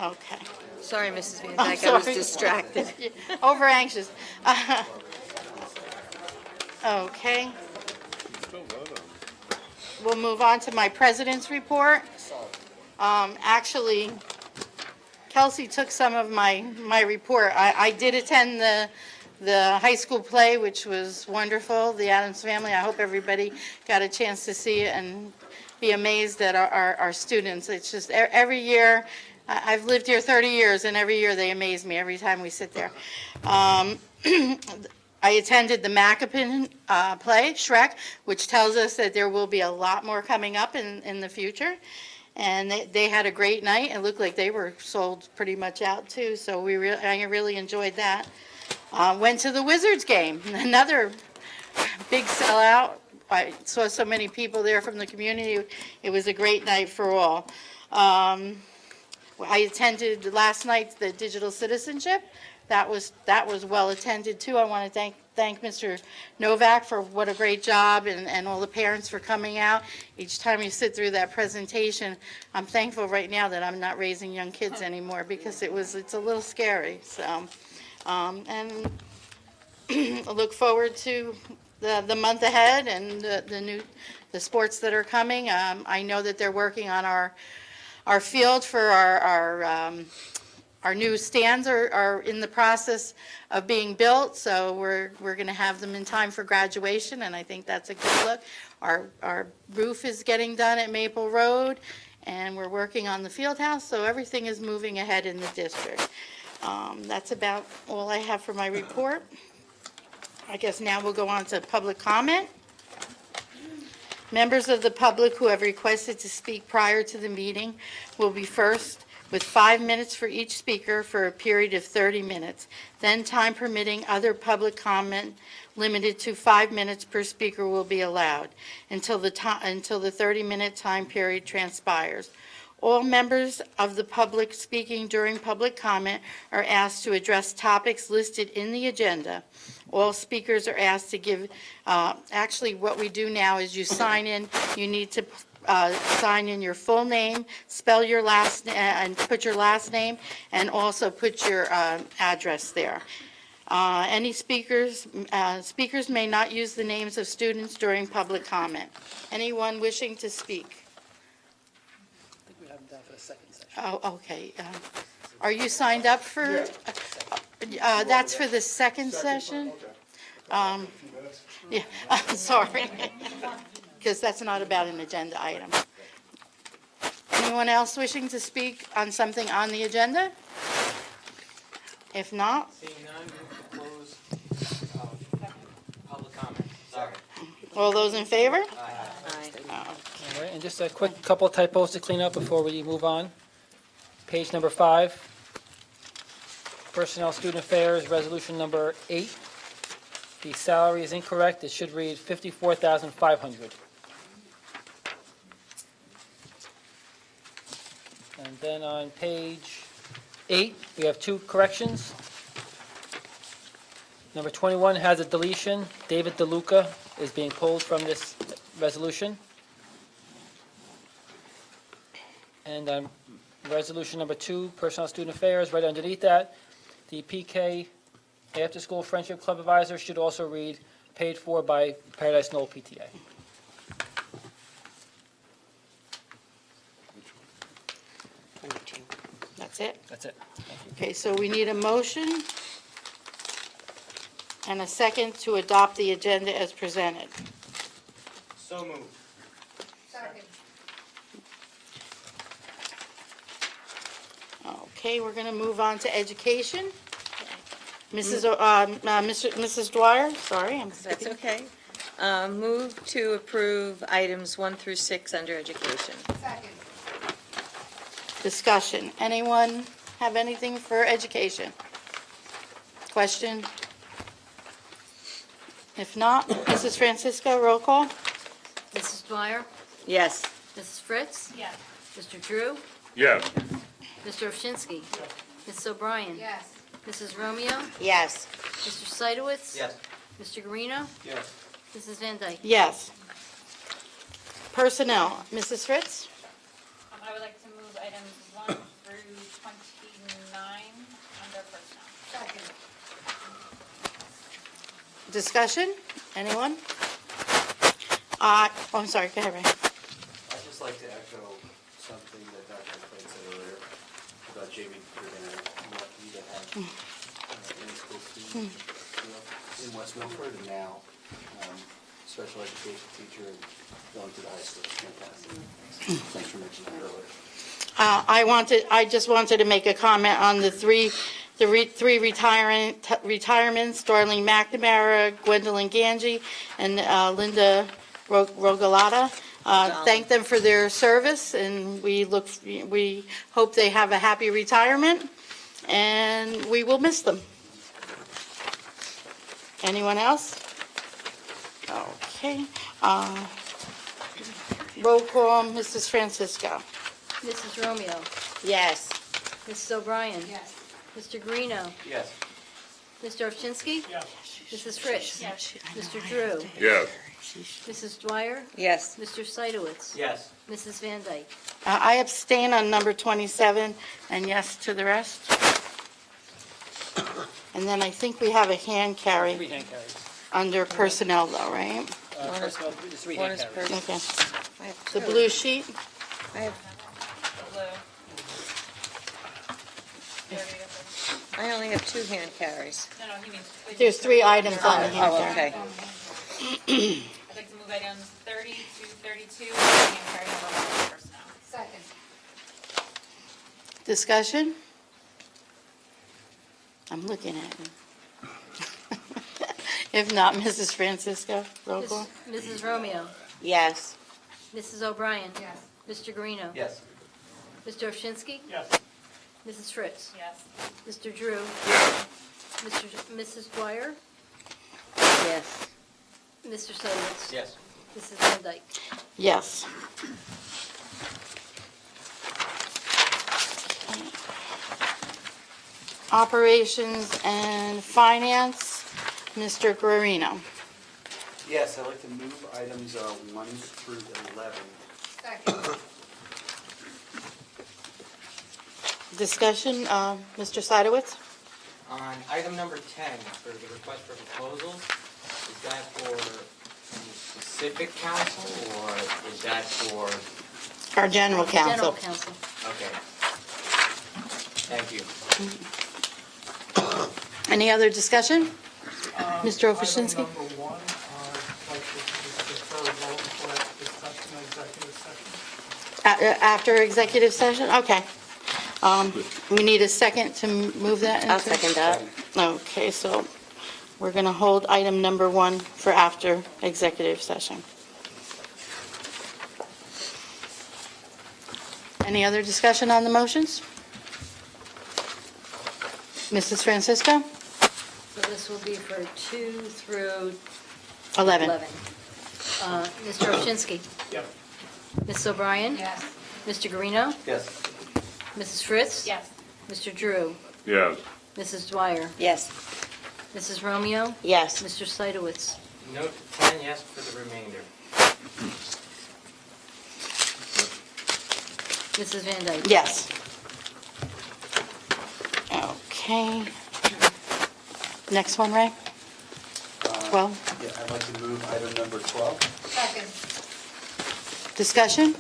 Okay. Sorry, Mrs. Van I'm Dyke, I was sorry. distracted. Over anxious. Okay. We'll move on to my president's report. Actually, Kelsey took some of my report. I did attend the high school play, which was wonderful, The Addams Family. I hope everybody got a chance to see it and be amazed at our students. It's just every year, I've lived here 30 years, and every year they amaze me every time we sit there. I attended the Macapin play, Shrek, which tells us that there will be a lot more coming up in the future. And they had a great night. It looked like they were sold pretty much out too, so I really enjoyed that. Went to the Wizards game, another big sellout. I saw so many people there from the community. It was a great night for all. I attended last night the digital citizenship. That was well attended too. I want to thank Mr. Novak for what a great job, and all the parents for coming out. Each time you sit through that presentation, I'm thankful right now that I'm not raising young kids anymore, because it's a little scary. So, and I look forward to the month ahead and the sports that are coming. I know that they're working on our field for our new stands are in the process of being built, so we're going to have them in time for graduation, and I think that's a good look. Our roof is getting done at Maple Road, and we're working on the field house, so everything is moving ahead in the district. That's about all I have for my report. I guess now we'll go on to public comment. Members of the public who have requested to speak prior to the meeting will be first, with 5 minutes for each speaker for a period of 30 minutes. Then, time permitting, other public comment limited to 5 minutes per speaker will be allowed until the 30-minute time period transpires. All members of the public speaking during public comment are asked to address topics listed in the agenda. All speakers are asked to give, actually what we do now is you sign in, you need to sign in your full name, spell your last, and put your last name, and also put your address there. Any speakers may not use the names of students during public comment. Anyone wishing to speak? I think we have them down for the second session. Oh, okay. Are you signed up for? That's for the second session? Yeah, I'm sorry, because that's not about an agenda item. Anyone else wishing to speak on something on the agenda? If not, Seeing none, move to close public comment. Sorry. all those in favor? Aye. All right, and just a quick couple of typos to clean up before we move on. Page number 5, Personnel Student Affairs, Resolution number 8. The salary is incorrect. It should read $54,500. And then on page 8, we have 2 corrections. Number 21 has a deletion. David DeLuca is being pulled from this resolution. And on resolution number 2, Personnel Student Affairs, right underneath that, the PK After School Friendship Club Advisor should also read paid for by Paradise Knoll PTA. That's it? That's it. Okay, so we need a motion and a second to adopt the agenda as presented. So moved. Okay, we're going to move on to education. Mrs. Dwyer, sorry, I'm That's skipping. okay. Move to approve items 1 through 6 under education. Discussion. Anyone have anything for education? Question? If not, Mrs. Francisco, roll call? Mrs. Dwyer? Yes. Mrs. Fritz? Yes. Mr. Drew? Yes. Mr. Ovchinsky? Mrs. O'Brien? Yes. Mrs. Romeo? Yes. Mr. Seidowitz? Yes. Mr. Guarino? Yes. Mrs. Van Dyke? Yes. Personnel, Mrs. Fritz? I would like to move items 1 through Discussion? Anyone? I'm sorry, go ahead, Ray. I'd just like to echo something that Dr. McLean said earlier about Jamie. You're going to lucky to have an in-school student in West Milford, and now special education teacher and going to the high school. It's fantastic. Thanks for mentioning that earlier. I just wanted to make a comment on the three retirements, Darlene McNamara, Gwendolyn Ganji, and Linda Rogalata. Thank them for their service, and we hope they have a happy retirement, and we will miss them. Anyone else? Okay. Roll call, Mrs. Francisco. Mrs. Romeo? Yes. Mrs. O'Brien? Yes. Mr. Guarino? Yes. Mr. Ovchinsky? Yes. Mrs. Fritz? Mr. Drew? Yes. Mrs. Dwyer? Yes. Mr. Seidowitz? Yes. Mrs. Van Dyke? I abstain on number 27, and yes to the rest. And then I think we have a hand Three carry hand carries. under personnel though, right? Personnel, there's three One hand is carries. Okay. I have The two. blue sheet? I have, I only have two hand carries. No, he means. There's 3 items on the hand Oh, carry. okay. I'd like to move items 30 to 32, and carry number 1 personnel. Second. Discussion? I'm looking at him. If not, Mrs. Francisco, roll call. Mrs. Romeo? Yes. Mrs. O'Brien? Yes. Mr. Guarino? Yes. Mr. Ovchinsky? Yes. Mrs. Fritz? Yes. Mr. Drew? Mrs. Dwyer? Yes. Mr. Seidowitz? Yes. Mrs. Van Dyke? Yes. Operations and Finance, Mr. Guarino. Yes, I'd like to move items 1 through 11. Second. Discussion, Mr. Seidowitz? On item number 10, for the request for proposals, is that for any specific council, or is that for, Our general General counsel. Counsel. okay. Thank you. Any other discussion? Mr. Ovchinsky? Item number 1, I'd like to defer vote for discussion in executive session. After executive session? Okay. We need a second to move that into? I'll second that. Okay, so we're going to hold item number 1 for after executive session. Any other discussion on the motions? Mrs. Francisco? So this will be for 2 through 11. 11. Mr. Ovchinsky? Yep. Mrs. O'Brien? Yes. Mr. Guarino? Yes. Mrs. Fritz? Yes. Mr. Drew? Yes. Mrs. Dwyer? Yes. Mrs. Romeo? Yes. Mr. Seidowitz? Note 10, yes for the remainder. Mrs. Van Dyke? Yes. Okay. Next one, Ray? 12. Yeah, I'd like to move item number 12. Second. Discussion?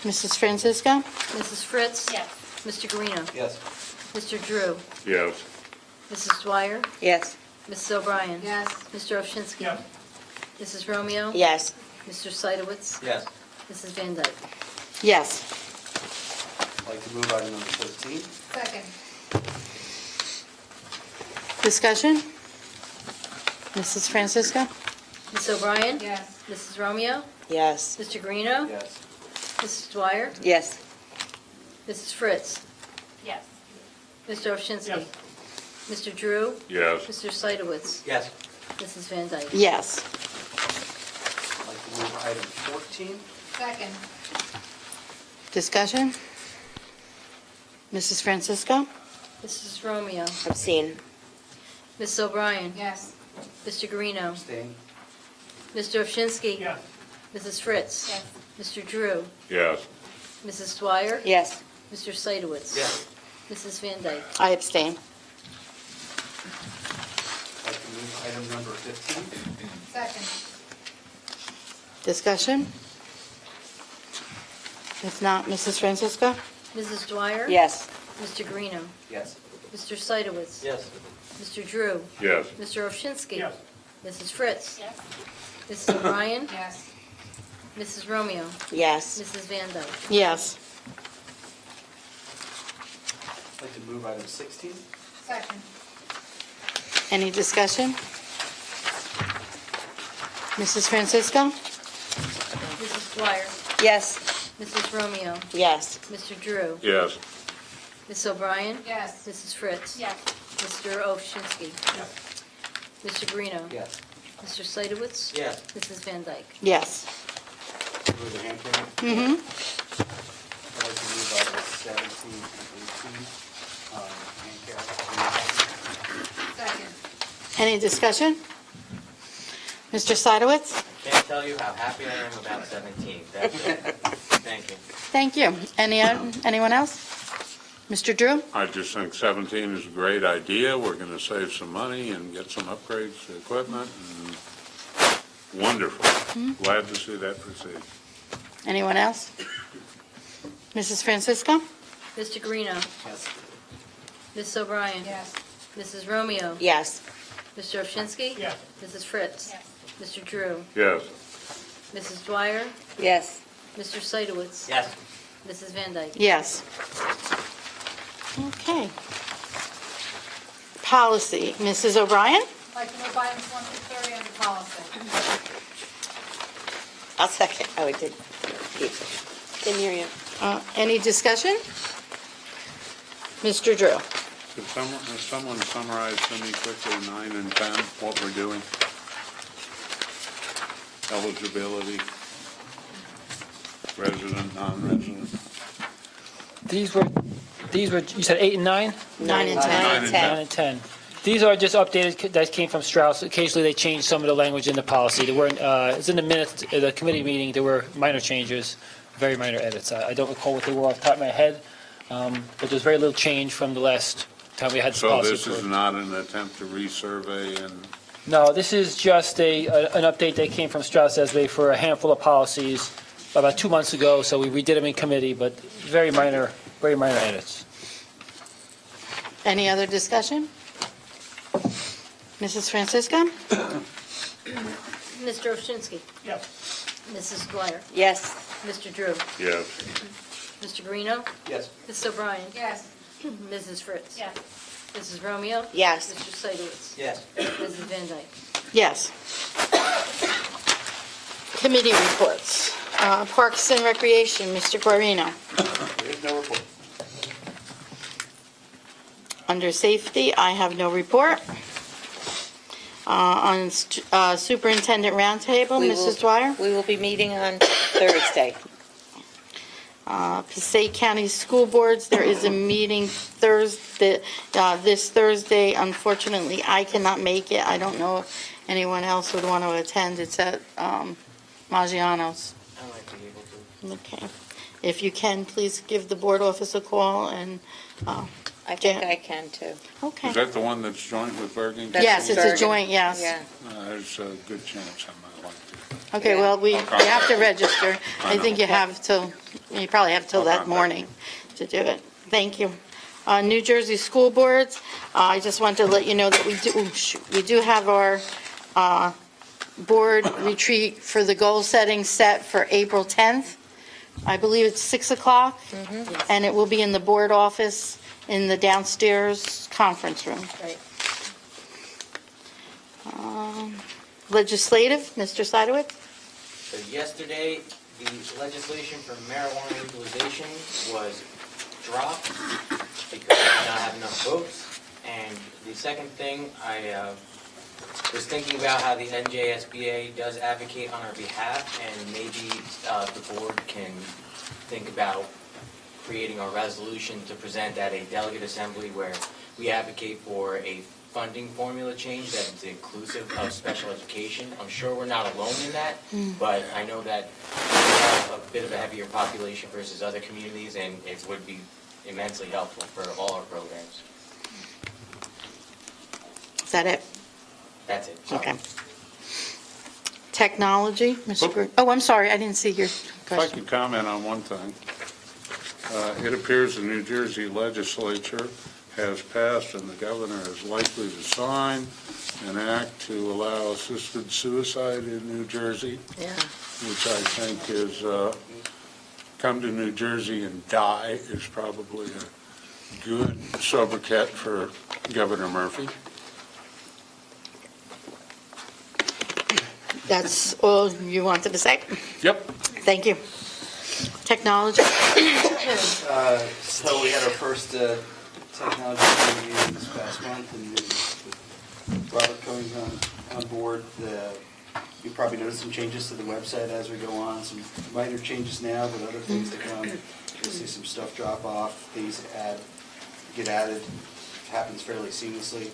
Mrs. Francisco? Mrs. Fritz? Yes. Mr. Guarino? Yes. Mr. Drew? Yes. Mrs. Dwyer? Yes. Mrs. O'Brien? Yes. Mr. Ovchinsky? Yes. Mrs. Romeo? Yes. Mr. Seidowitz? Yes. Mrs. Van Dyke? Yes. I'd like to move item number 13. Second. Discussion? Mrs. Francisco? Ms. O'Brien? Yes. Mrs. Romeo? Yes. Mr. Guarino? Yes. Mrs. Dwyer? Yes. Mrs. Fritz? Yes. Mr. Ovchinsky? Yes. Mr. Drew? Yes. Mr. Seidowitz? Yes. Mrs. Van Dyke? Yes. I'd like to move item 14. Second. Discussion? Mrs. Francisco? Mrs. Romeo? Abstain. Ms. O'Brien? Yes. Mr. Guarino? Abstain. Mr. Ovchinsky? Yes. Mrs. Fritz? Yes. Mr. Drew? Yes. Mrs. Dwyer? Yes. Mr. Seidowitz? Yes. Mrs. Van Dyke? I abstain. I'd like to move item number 15. Second. Discussion? If not, Mrs. Francisco? Mrs. Dwyer? Yes. Mr. Greeno? Yes. Mr. Seidowitz? Yes. Mr. Drew? Yes. Mr. Ovshinsky? Yes. Mrs. Fritz? Yes. Mrs. O'Brien? Yes. Mrs. Romeo? Yes. Mrs. Van Dyke? Yes. I'd like to move item 16. Second. Any discussion? Mrs. Francisco? Mrs. Dwyer? Yes. Mrs. Romeo? Yes. Mr. Drew? Yes. Ms. O'Brien? Yes. Mrs. Fritz? Yes. Mr. Ovshinsky? Yes. Mr. Greeno? Yes. Mr. Seidowitz? Yes. Mrs. Van Dyke? Yes. Move the hand carry. Mm-hmm. I'd like to move items 17 and 18 hand carry. Second. Any discussion? Mr. Seidowitz? Can't tell you how happy I am about 17. That's it. Thank you. Thank you. Anyone else? Mr. Drew? I just think 17 is a great idea. We're going to save some money and get some upgrades to equipment. And wonderful. Glad to see that proceed. Anyone else? Mrs. Francisco? Mr. Greeno? Yes. Ms. O'Brien? Yes. Mrs. Romeo? Yes. Mr. Ovshinsky? Yes. Mrs. Fritz? Yes. Mr. Drew? Yes. Mrs. Dwyer? Yes. Mr. Seidowitz? Yes. Mrs. Van Dyke? Yes. Okay. Policy, Mrs. O'Brien? I'd like to move items 1 through 30 under policy. I'll second. Oh, I did. Didn't hear you. Any discussion? Mr. Drew? Could someone summarize for me quickly 9 and 10, what we're doing? Eligibility, resident, non-resident. These were, you said 8 and 9? 9 and 10. 9 and 10. 9 and 10. These are just updated, that came from Strauss. Occasionally, they changed some of the language in the policy. There weren't, it's in the minutes, of the committee meeting, there were minor changes, very minor edits. I don't recall what they were off the top of my head, but there's very little change from the last time we had the So policy. this is approved. not an attempt to resurvey and, No, this is just an update that came from Strauss Esme for a handful of policies about 2 months ago, so we redid them in committee, but very minor edits. Any other discussion? Mrs. Francisco? Mr. Ovshinsky? Yes. Mrs. Dwyer? Yes. Mr. Drew? yes. Mr. Greeno? Yes. Ms. O'Brien? Yes. Mrs. Fritz? Yes. Mrs. Romeo? Yes. Mr. Seidowitz? Yes. Mrs. Van Dyke? Yes. Committee reports. Parks and Recreation, Mr. Guarino. There is no report. Under Safety, I have no report. On Superintendent Roundtable, We will- Mrs. Dwyer. We will be meeting on Thursday. Passaic County School Boards, there is a meeting Thursday, this Thursday. Unfortunately, I cannot make it. I don't know if anyone else would want to attend. It's at Maggiano's. I might be able to. Okay. If you can, please give the board office a call and, I think I can too. okay. Is that the one that's joint with Bergen? That's Yes, it's a Bergen. joint, yes. Yeah. There's a good chance I might like to. Okay, well, you have to register. I think you probably have till that morning to do it. Thank you. New Jersey School Boards, I just want to let you know that we do have our board retreat for the goal setting set for April 10th. I believe it's 6 o'clock, and it will be in the board office in the downstairs conference room. Right. Legislative, Mr. Seidowitz? So yesterday, the legislation for marijuana legalization was dropped because we did not have enough votes. And the second thing, I was thinking about how the NJSBA does advocate on our behalf, and maybe the board can think about creating a resolution to present at a delegate assembly where we advocate for a funding formula change that is inclusive of special education. I'm sure we're not alone in that, but I know that we have a bit of a heavier population versus other communities, and it would be immensely helpful for all our programs. Is that it? That's it. Sorry. Okay. Technology, Mr. Oh. Green. Oh, I'm sorry, I didn't see your If I question. could comment on one thing. It appears the New Jersey legislature has passed, and the governor is likely to sign, an act to allow assisted suicide in New Jersey, Yeah. which I think is, come to New Jersey and die is probably a good sobriquet for Governor Murphy. That's all you wanted to say? Yep. Thank you. Technology? So we had our first technology meeting this past month, and with Robert coming on board, you probably noticed some changes to the website as we go on, some minor changes now, but other things to come. You'll see some stuff drop off, things get added, happens fairly seamlessly.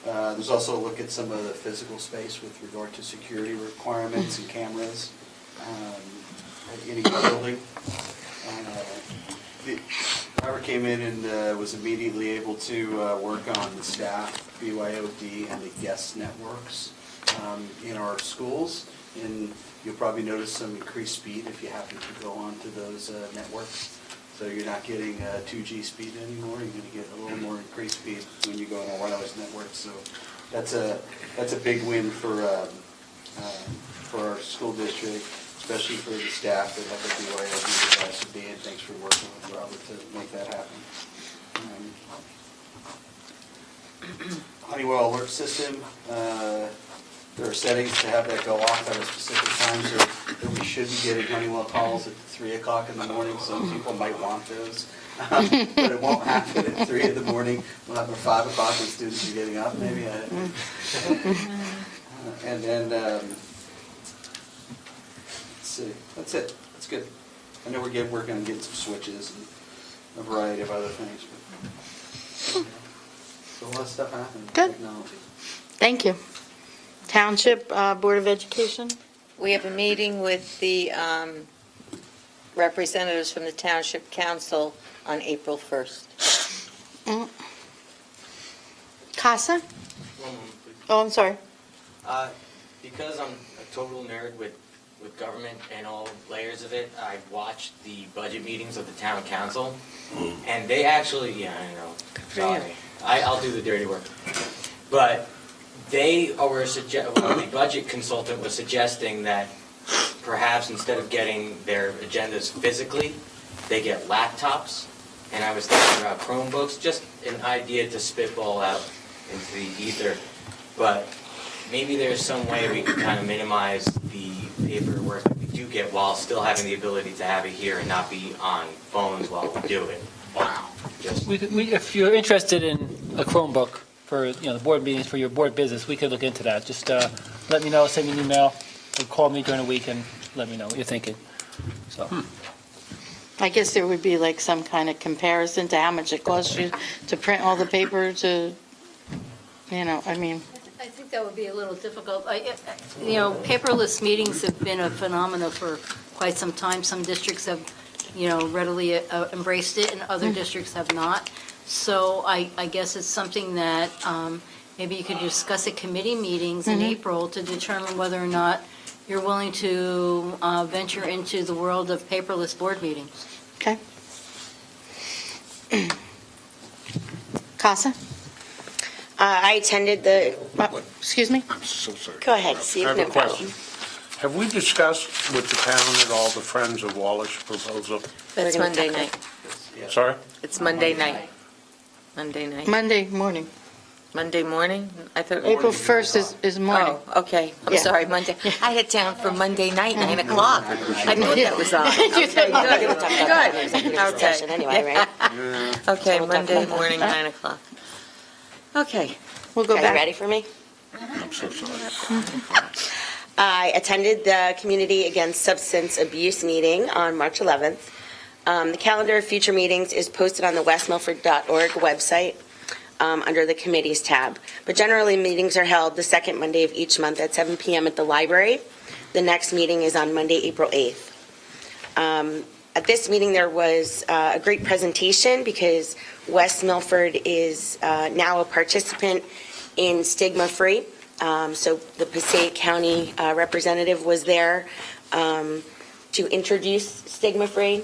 There's also a look at some of the physical space with regard to security requirements and cameras in each building. Robert came in and was immediately able to work on the staff, BYOD, and the guest networks in our schools. And you'll probably notice some increased speed if you happen to go onto those networks. So you're not getting 2G speed anymore. You're going to get a little more increased speed when you go on a wireless network. So that's a big win for our school district, especially for the staff that have the BYOD device. So Dan, thanks for working with Robert to make that happen. Honeywell alert system. There are settings to have that go off at a specific time, so that we should be getting Honeywell calls at 3 o'clock in the morning. Some people might want those, but it won't happen at 3 in the morning. We'll have our 5 o'clock when students are getting up, maybe. And then, let's see, that's it. That's good. I know we're working on getting some switches and a variety of other things, but so a lot of stuff happening. Good. Technology. Thank you. Township Board of Education? We have a meeting with the representatives from the Township Council on April 1st. CASA? One moment, please. Oh, I'm sorry. Because I'm a total nerd with government and all layers of it, I've watched the budget meetings of the town council, and they actually, yeah, I know, sorry. I'll do the dirty work. But they were the budget consultant was suggesting that perhaps instead of getting their agendas physically, they get laptops. And I was thinking about Chromebooks, just an idea to spitball out into the ether. But maybe there's some way we can kind of minimize the paperwork that we do get while still having the ability to have it here and not be on phones while we do it. Wow. Just If you're interested in a Chromebook for, the board meetings, for your board business, we could look into that. Just let me know, send me an email, or call me during the week and let me know what you're thinking. So, I guess there would be like some kind of comparison to how much it costs you to print all the paper to, I mean, I think that would be a little difficult. Paperless meetings have been a phenomenon for quite some time. Some districts have, readily embraced it, and other districts have not. So I guess it's something that maybe you could discuss at committee meetings in April to determine whether or not you're willing to venture into the world of paperless board meetings. okay. CASA? I attended the, Excuse me? I'm so sorry. Go ahead, Steve, I have no a question. Have we discussed with the town at all the Friends of Wallace proposal? That's gonna Monday talk- night. Sorry? It's Monday night. Monday night. Monday morning. Monday morning? I thought. April 1st is morning. Oh, okay. I'm Yeah. sorry, Monday. I had down for Monday night, 9 o'clock. I thought that was on. You thought- we're going to talk about that in executive Okay. session anyway, right? Okay, We'll talk Monday about that. morning, 9 o'clock. Okay. We'll go Are you back. ready for me? I'm so sorry. I attended the Community Against Substance Abuse meeting on March 11th. The calendar of future meetings is posted on the westmilford.org website under the committees tab. But generally, meetings are held the second Monday of each month at 7 p.m. at the library. The next meeting is on Monday, April 8th. At this meeting, there was a great presentation because West Milford is now a participant in Stigma Free, So the Passaic County representative was there to introduce stigma-free.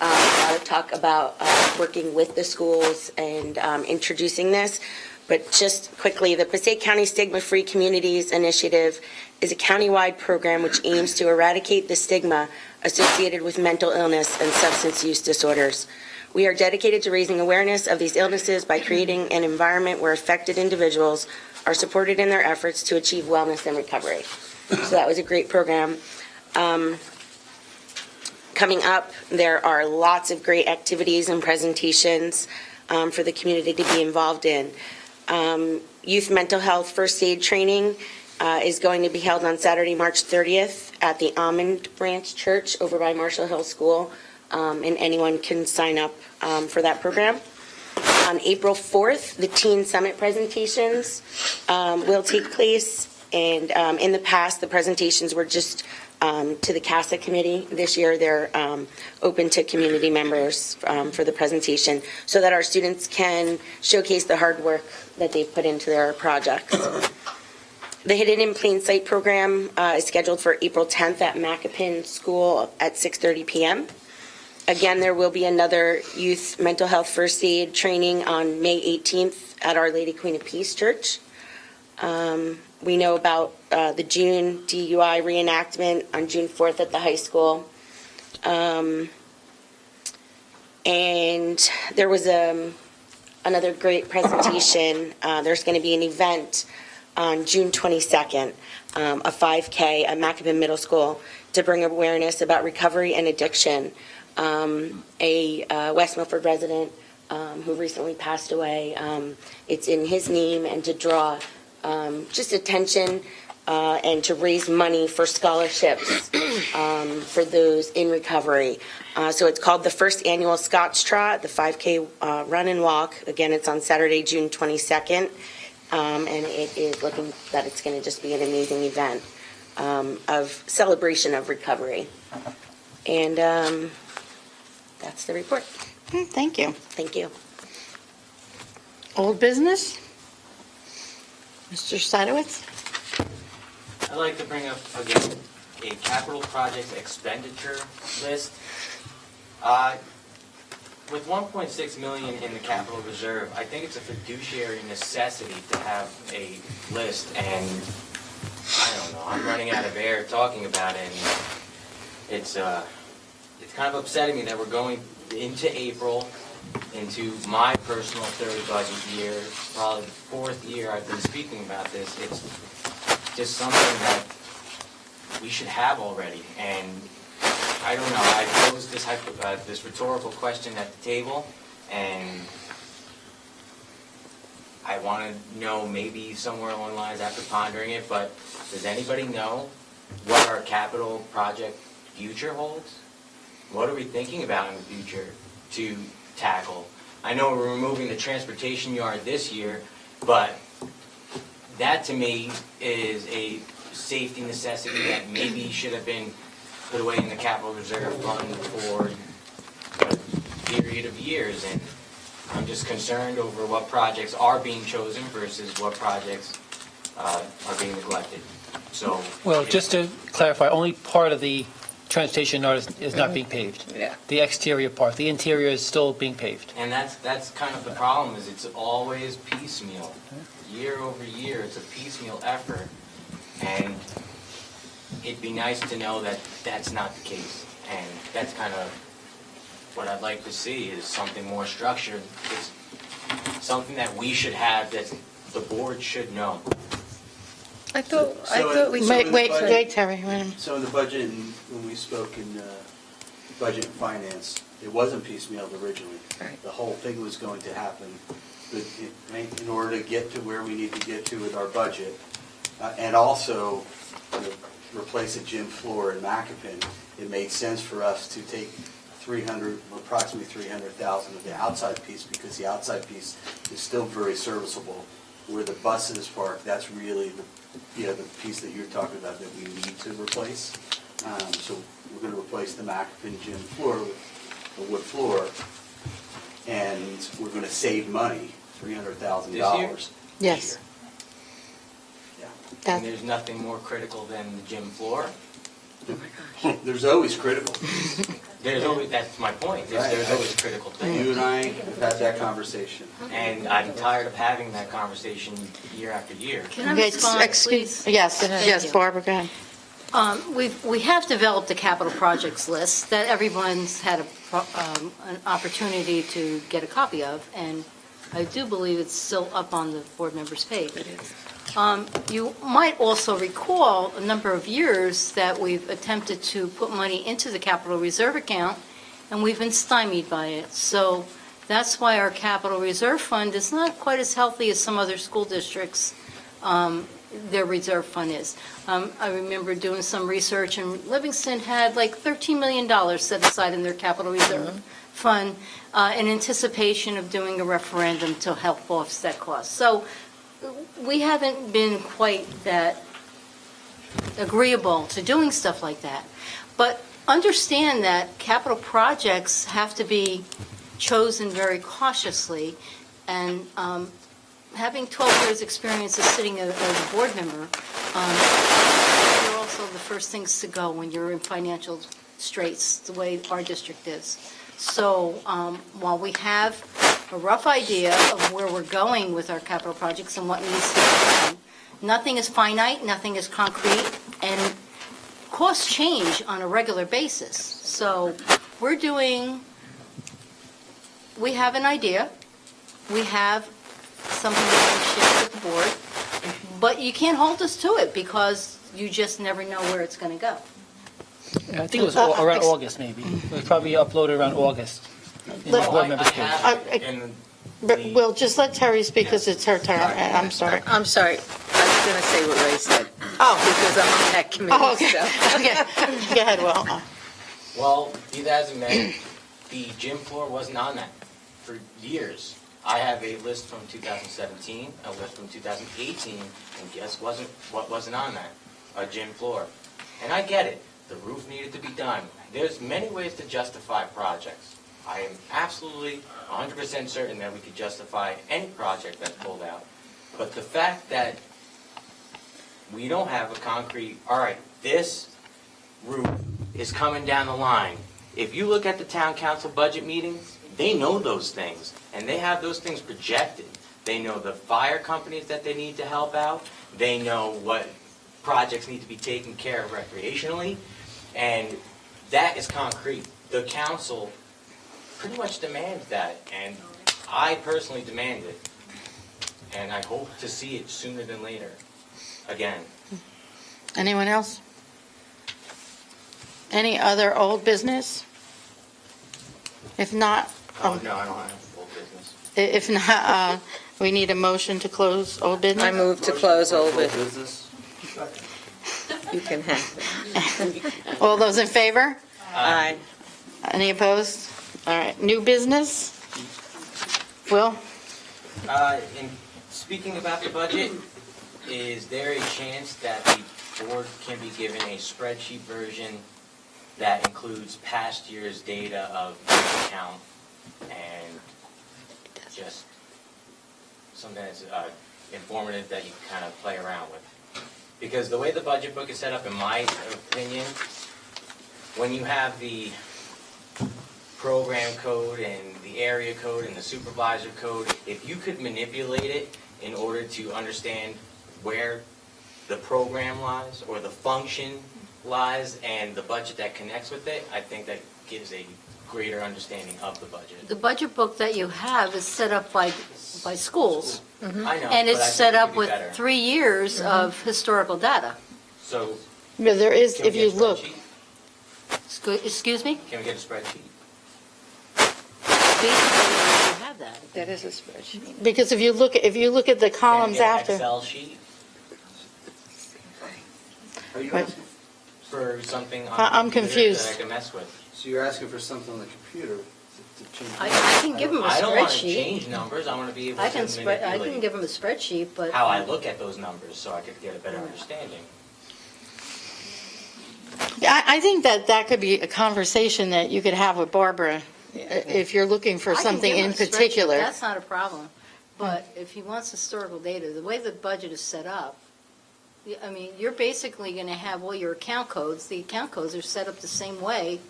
A lot of talk about working with the schools and introducing this. But just quickly, the Passaic County Stigma-Free Communities Initiative is a countywide program which aims to eradicate the stigma associated with mental illness and substance use disorders. We are dedicated to raising awareness of these illnesses by creating an environment where affected individuals are supported in their efforts to achieve wellness and recovery. So that was a great program. Coming up, there are lots of great activities and presentations for the community to be involved in. Youth mental health first aid training is going to be held on Saturday, March 30th at the Almond Branch Church over by Marshall Hill School, and anyone can sign up for that program. On April 4th, the Teen Summit presentations will take place, and in the past, the presentations were just to the CASA committee. This year, they're open to community members for the presentation so that our students can showcase the hard work that they've put into their projects. The Hidden in Plain Sight program is scheduled for April 10th at Macapin School at 6:30 p.m. Again, there will be another youth mental health first aid training on May 18th at Our Lady Queen of Peace Church. We know about the June DUI reenactment on June 4th at the high school. And there was another great presentation. There's going to be an event on June 22nd, a 5K at Macapin Middle School to bring awareness about recovery and addiction. A West Milford resident who recently passed away, it's in his name, and to draw just attention and to raise money for scholarships for those in recovery. So it's called the first annual Scotch Trot, the 5K run and walk. Again, it's on Saturday, June 22nd, and it is looking that it's going to just be an amazing event of celebration of recovery. And that's the report. Thank you. Thank you. Old business? Mr. Sadowitz? I'd like to bring up again a capital project expenditure list. With 1.6 million in the capital reserve, I think it's a fiduciary necessity to have a list, and I don't know, I'm running out of air talking about it, and it's kind of upsetting me that we're going into April, into my personal third budget year, probably the fourth year I've been speaking about this. It's just something that we should have already, and I don't know, I posed this rhetorical question at the table, and I want to know, maybe somewhere along the lines after pondering it, but does anybody know what our capital project future holds? What are we thinking about in the future to tackle? I know we're removing the transportation yard this year, but that to me is a safety necessity that maybe should have been put away in the capital reserve fund for a period of years, and I'm just concerned over what projects are being chosen versus what projects are being neglected. So, Well, just to clarify, only part of the transportation yard is not being paved. Yeah. The exterior part, the interior is still being paved. and that's kind of the problem, is it's always piecemeal. Year over year, it's a piecemeal effort, and it'd be nice to know that that's not the case. And that's kind of what I'd like to see, is something more structured. It's something that we should have, that the board should know. I thought we So Wait, in the wait, budget- wait, Terry, wait a minute. So in the budget, and when we spoke in budget and finance, it wasn't piecemealed originally. Right. The whole thing was going to happen, but in order to get to where we need to get to with our budget, and also replace a gym floor in Macapin, it made sense for us to take approximately 300,000 of the outside piece, because the outside piece is still very serviceable. Where the buses park, that's really the piece that you're talking about that we need to replace. So we're going to replace the Macapin gym floor with a wood floor, and we're going to save money, $300,000. This year? Yes. Yeah. That- And there's nothing more critical than the gym floor. There's always critical. There's always, that's my point, there's always critical things. You and I have had that conversation. And I'm tired of having that conversation year after year. Can I Okay, respond, excuse- please? Yes, Thank yes, you. Barbara, go ahead. We have developed a capital projects list that everyone's had an opportunity to get a copy of, and I do believe it's still up on the board members' page. You might also recall a number of years that we've attempted to put money into the capital reserve account, and we've been stymied by it. So that's why our capital reserve fund is not quite as healthy as some other school districts' their reserve fund is. I remember doing some research, and Livingston had like $13 million set aside in their capital reserve fund in anticipation of doing a referendum to help offset costs. So we haven't been quite that agreeable to doing stuff like that. But understand that capital projects have to be chosen very cautiously, and having 12 years' experience as sitting as a board member, they're also the first things to go when you're in financial straits, the way our district is. So while we have a rough idea of where we're going with our capital projects and what needs to be done, nothing is finite, nothing is concrete, and costs change on a regular basis. So we have an idea, we have something that we share with the board, but you can't hold us to it because you just never know where it's going to go. Yeah, I think it was around August, maybe. It was probably uploaded around August. in the Let- board members' page. And Well, just let Terry speak because it's her turn. I'm sorry. I'm sorry, I was going to say what Ray said, Oh, because I'm on that oh, committee, okay. so. Okay. Go ahead, Will. Well, be that as it may, the gym floor wasn't on that for years. I have a list from 2017, a list from 2018, and guess what wasn't on that? A gym floor. And I get it, the roof needed to be done. There's many ways to justify projects. I am absolutely 100% certain that we could justify any project that's pulled out. But the fact that we don't have a concrete, all right, this roof is coming down the line. If you look at the town council budget meetings, they know those things, and they have those things projected. They know the fire companies that they need to help out. They know what projects need to be taken care of recreationally, and that is concrete. The council pretty much demands that, and I personally demand it. And I hope to see it sooner than later, again. Anyone else? Any other old business? If not, Oh, no, I don't have full business. if not, we need a motion to close old business. I move to close old Full business. business. You can have it. All those in favor? Aye. Any opposed? All right, new business? Will? In speaking about the budget, is there a chance that the board can be given a spreadsheet version that includes past year's data of each account and just something that's informative that you can kind of play around with? Because the way the budget book is set up, in my opinion, when you have the program code and the area code and the supervisor code, if you could manipulate it in order to understand where the program lies or the function lies and the budget that connects with it, I think that gives a greater understanding of the budget. The budget book that you have is set up by schools, I know, and but I it's think set it up could be with better. 3 years of historical data. So, Yeah, there is, can we if you get a look, spreadsheet? Excuse me? Can we get a spreadsheet? Basically, you have that. That is a spreadsheet. because if you look at the Can we columns get an after. Excel sheet Are you Right. asking, for something on I'm the computer confused. that I can mess with? so you're asking for something on the computer to change? I can give them a I don't want to spreadsheet. change numbers, I want to be able I to can give manipulate them a spreadsheet, but. how I look at those numbers so I could get a better understanding. I think that could be a conversation that you could have with Barbara if you're looking for I can something give him in a spreadsheet. particular. That's not a problem. But if he wants historical data, the way the budget is set up, I mean, you're basically going to have all your account codes. The account codes are set up the same way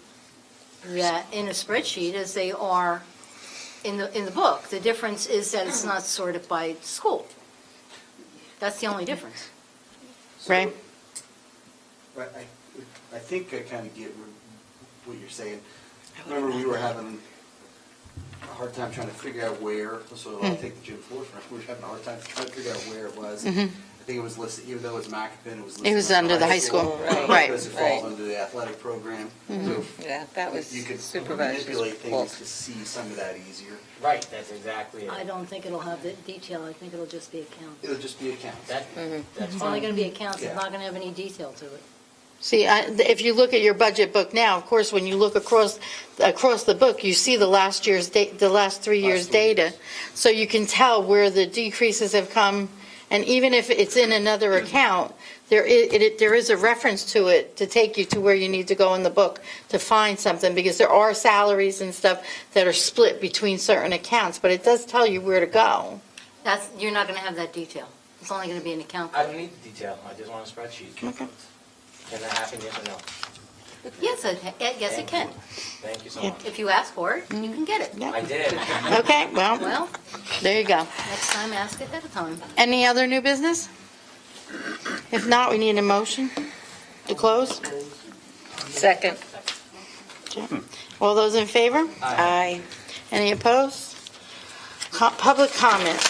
that in a spreadsheet as they are in the book. The difference is that it's not sorted by school. That's the only difference. Ray? But I think I kind of get what you're saying. Remember, we were having a hard time trying to figure out where, so I'll take the gym floor for it. We were having a hard time trying to figure out where it was. I think it was listed, even though it's Macapin, it was listed. It was under the high school. Right. Because it falls under the athletic program. So Yeah, that was you could supervised. manipulate things to see some of that easier. Right, that's exactly it. I don't think it'll have the detail. I think it'll just be accounts. It'll just be accounts. That's It's only fine. going to be accounts. It's Yeah. not going to have any detail to it. See, if you look at your budget book now, of course, when you look across the book, you see the last 3 years' data. So you can tell where the decreases have come, and even if it's in another account, there is a reference to it to take you to where you need to go in the book to find something, because there are salaries and stuff that are split between certain accounts, but it does tell you where to go. You're not going to have that detail. It's only going to be an account I code. don't need the detail, I just want a spreadsheet. Okay. Can that happen, yes or no? Yes, it can. Thank you so Yeah. much. If you ask for it, you can get it. Yeah. I did. Okay, well, Well, there you go. next time ask ahead of time. Any other new business? If not, we need a motion to close. Second. All those in favor? Aye. Any opposed? Public comment.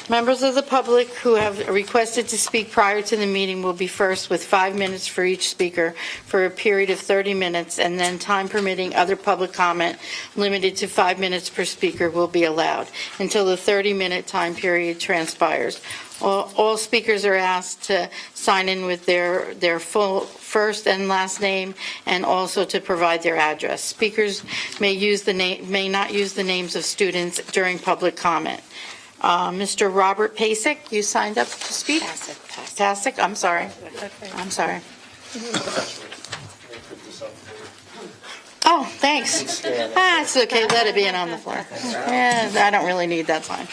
Members of the public who have requested to speak prior to the meeting will be first with 5 minutes for each speaker for a period of 30 minutes, and then time permitting, other public comment limited to 5 minutes per speaker will be allowed until the 30-minute time period transpires. All speakers are asked to sign in with their full first and last name, and also to provide their address. Speakers may not use the names of students during public comment. Mr. Robert Pasek, you signed up to speak? Pasek, I'm sorry. I'm sorry. Oh, thanks. It's okay, let it be on the floor. Yeah, I don't really need that sign.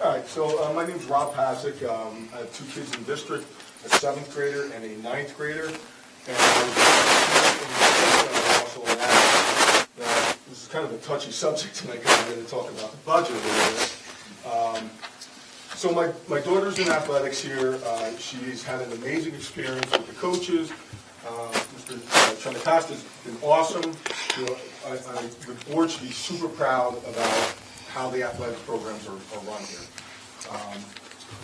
All right, so my name's Rob Pasek. I have 2 kids in the district, a 7th grader and a 9th grader. And I was also an advocate. Now, this is kind of a touchy subject tonight because I'm going to talk about the budget a little bit. So my daughter's in athletics here. She's had an amazing experience with the coaches. Mr. Trentacosta's been awesome. You know, the board should be super proud about how the athletic programs are run here.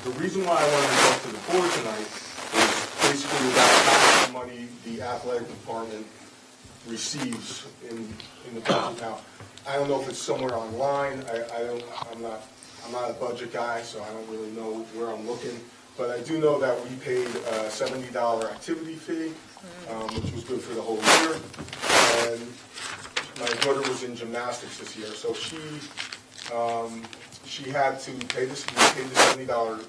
The reason why I wanted to talk to the board tonight is basically about how much money the athletic department receives in the budget. Now, I don't know if it's somewhere online. I'm not a budget guy, so I don't really know where I'm looking. But I do know that we paid a $70 activity fee, which was good for the whole year. And my daughter was in gymnastics this year, so she had to pay we paid the $70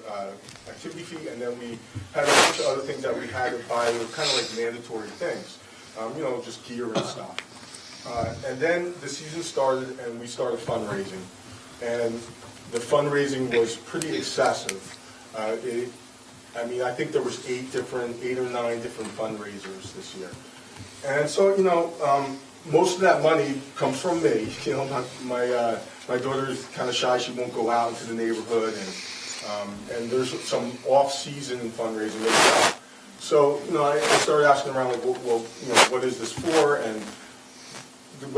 activity fee, and then we had a bunch of other things that we had to buy. They were kind of like mandatory things, just gear and stuff. And then the season started, and we started fundraising. And the fundraising was pretty excessive. I think there was 8 or 9 different fundraisers this year. And so, most of that money comes from me. My daughter is kind of shy; she won't go out into the neighborhood, and there's some off-season fundraising as well. So, I started asking around, like, well, what is this for? And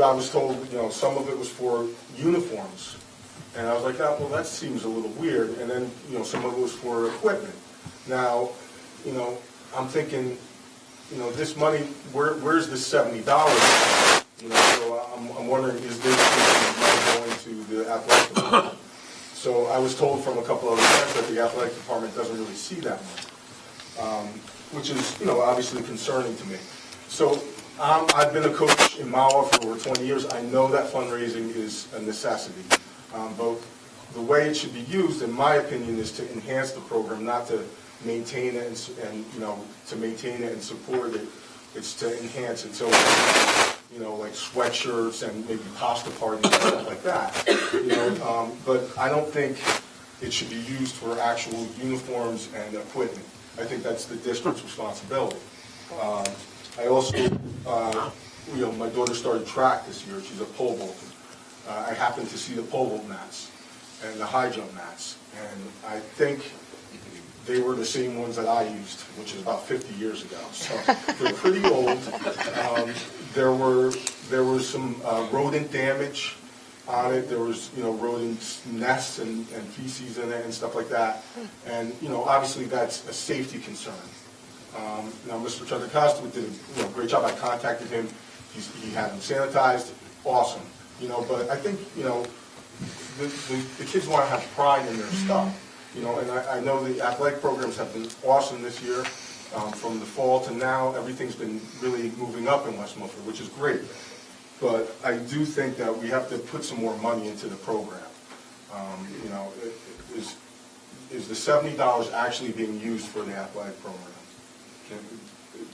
I was told, some of it was for uniforms, and I was like, oh, well, that seems a little weird. And then, some of it was for equipment. Now, I'm thinking, this money, where's the $70? So I'm wondering, is this money going to the athletic department? So I was told from a couple of friends that the athletic department doesn't really see that much, which is, obviously concerning to me. So I've been a coach in Mawa for over 20 years. I know that fundraising is a necessity. But the way it should be used, in my opinion, is to enhance the program, not to maintain it and to maintain it and support it. It's to enhance it. So, like sweatshirts and maybe pasta parties and stuff like that. But I don't think it should be used for actual uniforms and equipment. I think that's the district's responsibility. I also, my daughter started track this year. She's a pole vaulter. I happened to see the pole vault mats and the high jump mats, and I think they were the same ones that I used, which is about 50 years ago. So they're pretty old. There was some rodent damage on it. There was, rodent nests and feces in it and stuff like that. And, obviously that's a safety concern. Now, Mr. Chandracosta did a great job. I contacted him. He had them sanitized. Awesome. But I think, the kids want to have pride in their stuff. And I know the athletic programs have been awesome this year. From the fall to now, everything's been really moving up in West Milford, which is great. But I do think that we have to put some more money into the program. Is the $70 actually being used for the athletic program?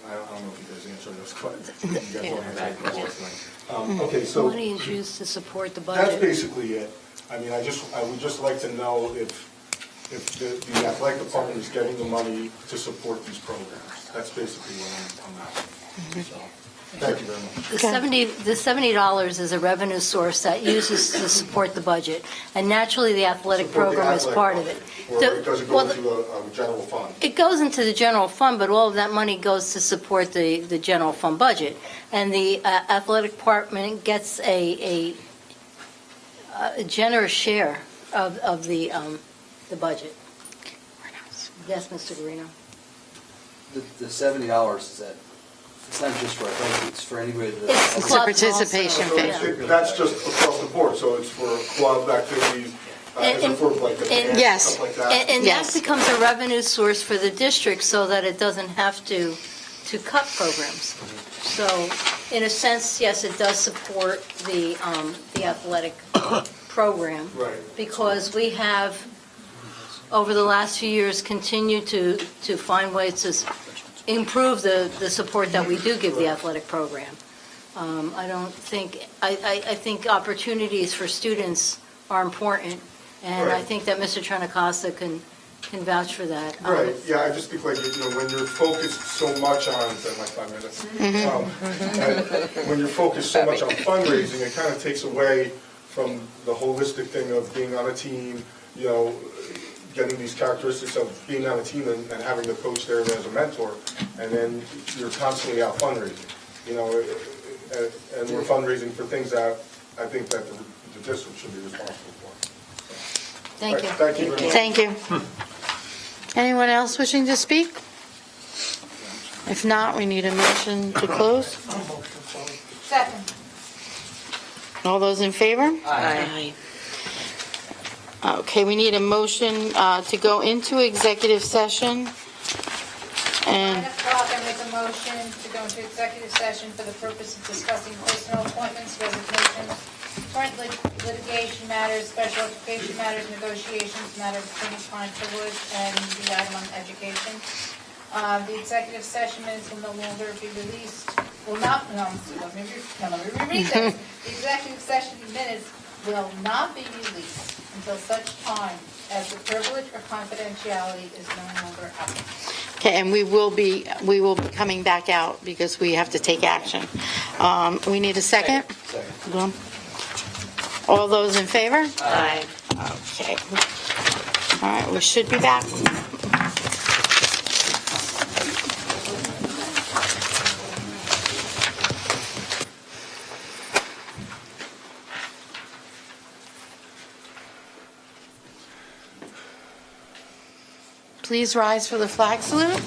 I don't know if you guys answered those questions. You guys want to answer those questions. Okay, so Money is used to support the that's budget. basically it. I mean, I would just like to know if the athletic department is getting the money to support these programs. That's basically what I'm asking. So, thank you very much. The $70 is a revenue source that uses to support the budget, and naturally, the athletic Support the program is athletic part of it. budget, or does it go into a general fund? It goes into the general fund, but all of that money goes to support the general fund budget. And the athletic department gets a generous share of the budget. Yes, Mr. Guarino? The $70 is that, it's not just for athletics, it's for anybody that. It's It's a clubs participation also, fee. yeah. That's just across the board, so it's for club activities, is it for like the band, Yes. stuff like that? And that Yes. becomes a revenue source for the district so that it doesn't have to cut programs. So, in a sense, yes, it does support the athletic program. Right. Because we have, over the last few years, continued to find ways to improve the support that we do give the athletic program. I think opportunities for students are important, and I Right. think that Mr. Trinacosta can vouch for that. Right, yeah, I just think like, when you're focused so much on, is that my 5 minutes? When you're focused so much on fundraising, it kind of takes away from the holistic thing of being on a team, getting these characteristics of being on a team and having the coach there as a mentor, and then you're constantly out fundraising, and we're fundraising for things that I think that the district should be responsible for. Thank you. All right, thank you very much. Thank you. Anyone else wishing to speak? If not, we need a motion to close. Second. All those in favor? Aye. Okay, we need a motion to go into executive session. 9 o'clock, I make a motion to go into executive session for the purpose of discussing personnel appointments, resignations, joint litigation matters, special education matters, negotiations, matters of attorney-client privilege, and the item on education. The executive session minutes will no longer be released, let me reread this. The executive session minutes will not be released until such time as the privilege or confidentiality is no longer applicable. Okay, and we will be coming back out because we have to take action. We need a second? Second. All those in favor? Aye. Okay. All right, we should be back. Please rise for the flag salute.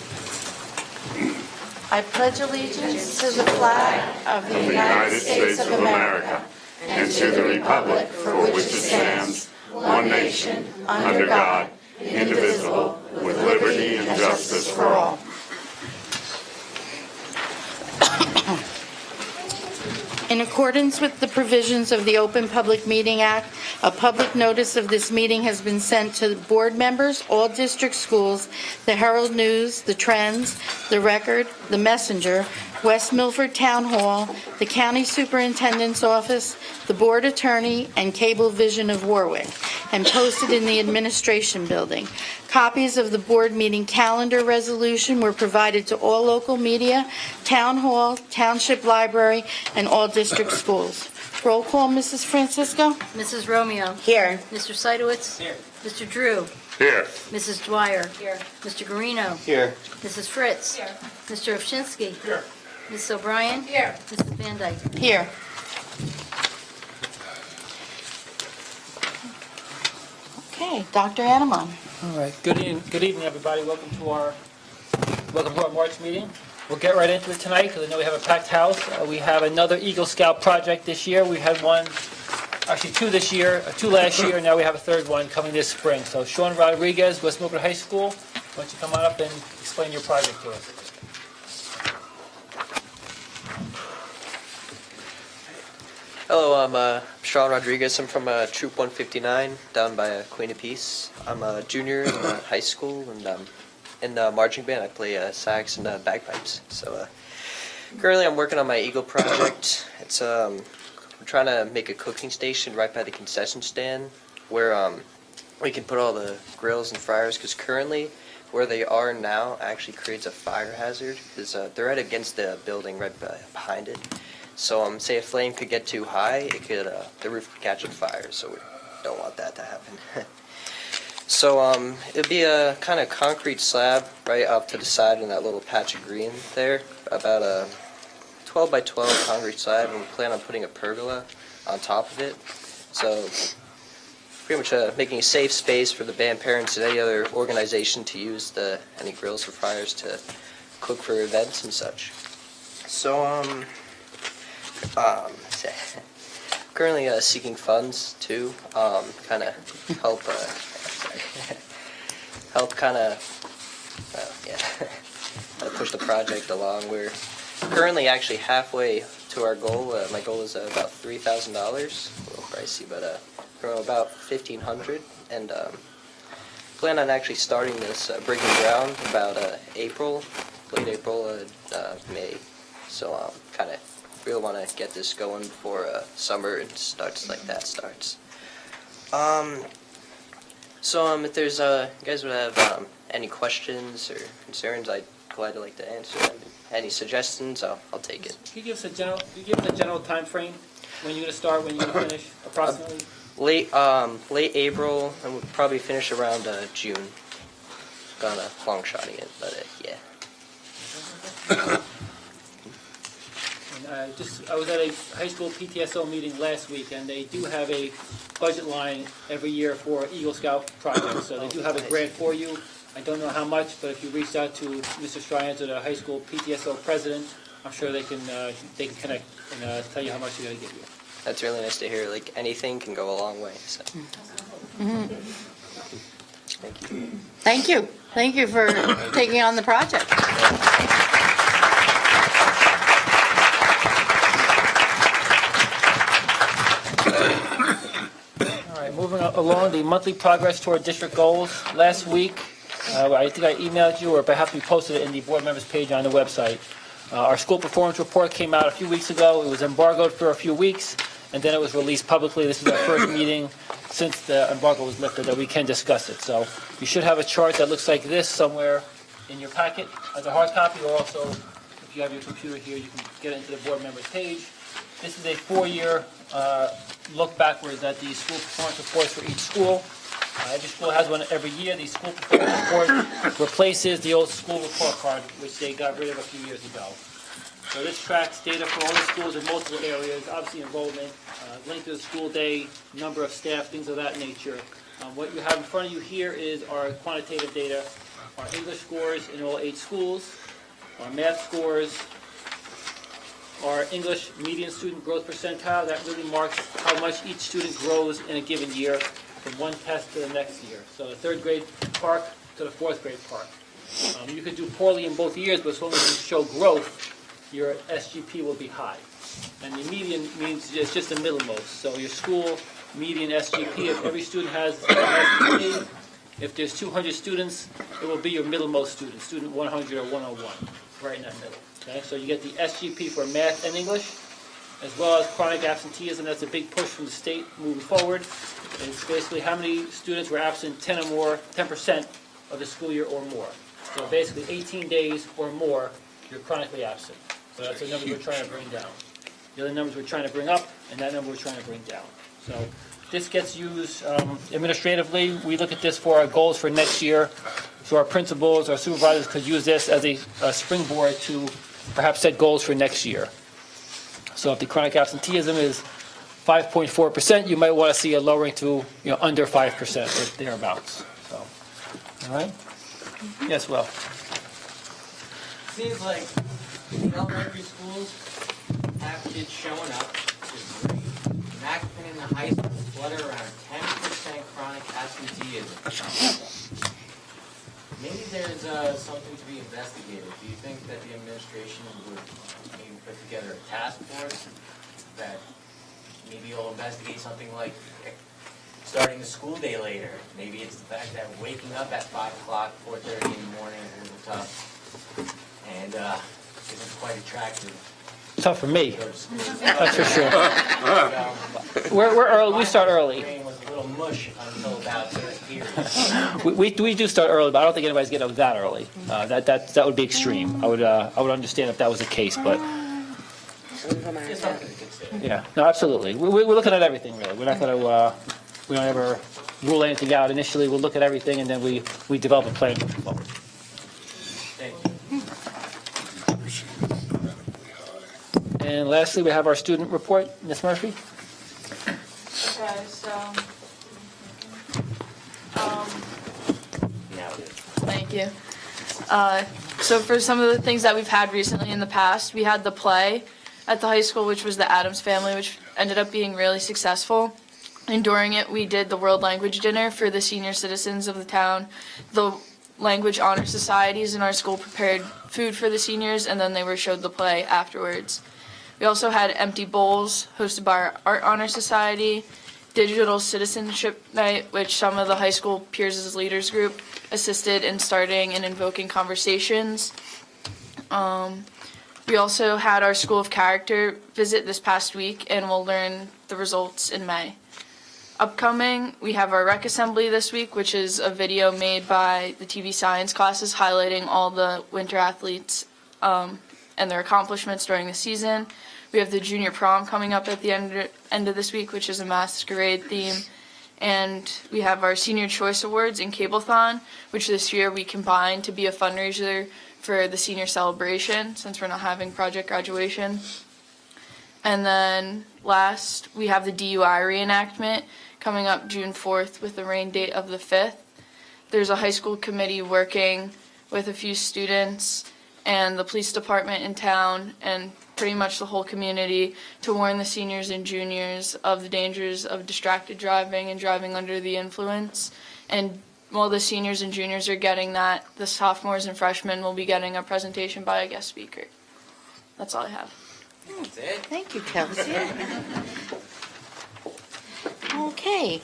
I pledge allegiance to the flag of the United States of America and to the republic for which it stands, one nation, under God, indivisible, with liberty and justice for all. In accordance with the provisions of the Open Public Meeting Act, a public notice of this meeting has been sent to board members, all district schools, the Herald News, the Trends, the Record, the Messenger, West Milford Town Hall, the County Superintendent's Office, the Board Attorney, and Cable Vision of Warwick. and posted in the administration building. Copies of the board meeting calendar resolution were provided to all local media, town hall, township library, and all district schools. Roll call, Mrs. Francisco? Mrs. Romeo? Here. Mr. Seidowitz? Here. Mr. Drew? Here. Mrs. Dwyer? Here. Mr. Guarino? Here. Mrs. Fritz? Here. Mr. Ovchinsky? Here. Mrs. O'Brien? Here. Mrs. Van Dyke? Here. Okay, Dr. Animon. All right, good evening, everybody. Welcome to our March meeting. We'll get right into it tonight because I know we have a packed house. We have another Eagle Scout project this year. We had one, actually two this year, two last year, and now we have a third one coming this spring. So Sean Rodriguez, West Milford High School, why don't you come on up and explain your project to us? Hello, I'm Sean Rodriguez. I'm from Troop 159 down by Queen of Peace. I'm a junior in high school, and in the marching band I play sax and bagpipes. So currently I'm working on my Eagle project. It's we're trying to make a cooking station right by the concession stand where we can put all the grills and fryers, because currently where they are now actually creates a fire hazard because they're right against the building right behind it. So say a flame could get too high, it could the roof could catch on fire. So we don't want that to happen. So it'd be a kind of concrete slab right off to the side in that little patch of green there, about a 12 by 12 concrete slab, and we plan on putting a pergola on top of it. So pretty much making a safe space for the band parents and any other organization to use any grills or fryers to cook for events and such. So currently seeking funds to kind of help push the project along. We're currently actually halfway to our goal. My goal is about $3,000, a little pricey, but we're about $1,500, and plan on actually starting this breaking ground about April, late April, May. So kind of really want to get this going before summer and starts like that starts. So if there's you guys would have any questions or concerns, I'd gladly like to answer them. Any suggestions, I'll take it. Can you give us a general time frame when you're going to start, when you're going to finish, approximately? Late April, and we'll probably finish around June. Gonna long shotting it, but yeah. And I was at a high school PTSO meeting last week, and they do have a budget line every year for Eagle Scout projects. So they do have a grant for you. I don't know how much, but if you reach out to Mr. Stryan's, the high school PTSO president, I'm sure they can connect and tell you how much they're going to give you. That's really nice to hear. Like, anything can go a long way. So. Thank you. Thank you. Thank you for taking on the project. All right, moving along, the monthly progress toward district goals. Last week, I think I emailed you, or perhaps we posted it in the board members page on the website. Our school performance report came out a few weeks ago. It was embargoed for a few weeks, and then it was released publicly. This is our first meeting since the embargo was lifted that we can discuss it. So you should have a chart that looks like this somewhere in your packet as a hard copy, or also if you have your computer here, you can get it into the board members page. This is a 4-year look backwards at the school performance reports for each school. Every school has one every year. The school performance report replaces the old school report card, which they got rid of a few years ago. So this tracks data for all the schools in multiple areas, obviously enrollment, length of the school day, number of staff, things of that nature. What you have in front of you here is our quantitative data, our English scores in all 8 schools, our math scores, our English median student growth percentile. That really marks how much each student grows in a given year from one test to the next year. So the 3rd grade park to the 4th grade park. You could do poorly in both years, but as long as you show growth, your SGP will be high. And the median means it's just the middlemost. So your school median SGP, if every student has an SGP, if there's 200 students, it will be your middlemost student, student 100 or 101, right in that middle. Okay? So you get the SGP for math and English, as well as chronic absenteeism. That's a big push from the state moving forward. It's basically how many students were absent 10 or more, 10% of the school year or more. So basically 18 days or more, you're chronically absent. So that's the number we're trying to bring down. The other numbers we're trying to bring up, and that number we're trying to bring down. So this gets used administratively. We look at this for our goals for next year. So our principals, our supervisors could use this as a springboard to perhaps set goals for next year. So if the chronic absenteeism is 5.4%, you might want to see a lowering to under 5% or thereabouts. So, all right? Yes, Will. Seems like in elementary schools, have kids showing up, which is great. Maximum in the high school, flutter around 10% chronic absenteeism. Maybe there's something to be investigated. Do you think that the administration would maybe put together a task force that maybe you'll investigate something like starting the school day later? Maybe it's the fact that waking up at 5 o'clock, 4:30 in the morning is a little tough and isn't quite attractive. Tough for me, to go to school. that's for sure. We're early. We start early. Brain was a little mush until about this period. We do start early, but I don't think anybody's getting up that early. That would be extreme. I would understand if that was the case, but Just something to consider. yeah, no, absolutely. We're looking at everything really. We're not going to we don't ever rule anything out initially. We'll look at everything and then we develop a plan moving forward. Thank you. And lastly, we have our student report. Ms. Murphy? Okay, so, thank you. So for some of the things that we've had recently in the past, we had the play at the high school, which was the Addams Family, which ended up being really successful. And during it, we did the World Language Dinner for the senior citizens of the town. The language honor societies in our school prepared food for the seniors, and then they were showed the play afterwards. We also had empty bowls hosted by our Art Honor Society, Digital Citizenship Night, which some of the high school Peers' Leaders group assisted in starting and invoking conversations. We also had our School of Character visit this past week, and we'll learn the results in May. Upcoming, we have our rec assembly this week, which is a video made by the TV science classes highlighting all the winter athletes and their accomplishments during the season. We have the junior prom coming up at the end of this week, which is a masquerade theme. And we have our Senior Choice Awards and Cableathon, which this year we combined to be a fundraiser for the senior celebration, since we're not having project graduation. And then last, we have the DUI reenactment coming up June 4th with the rain date of the 5th. There's a high school committee working with a few students and the police department in town and pretty much the whole community to warn the seniors and juniors of the dangers of distracted driving and driving under the influence. And while the seniors and juniors are getting that, the sophomores and freshmen will be getting a presentation by a guest speaker. That's all I have. That's it. Thank you, Kelsey. Okay.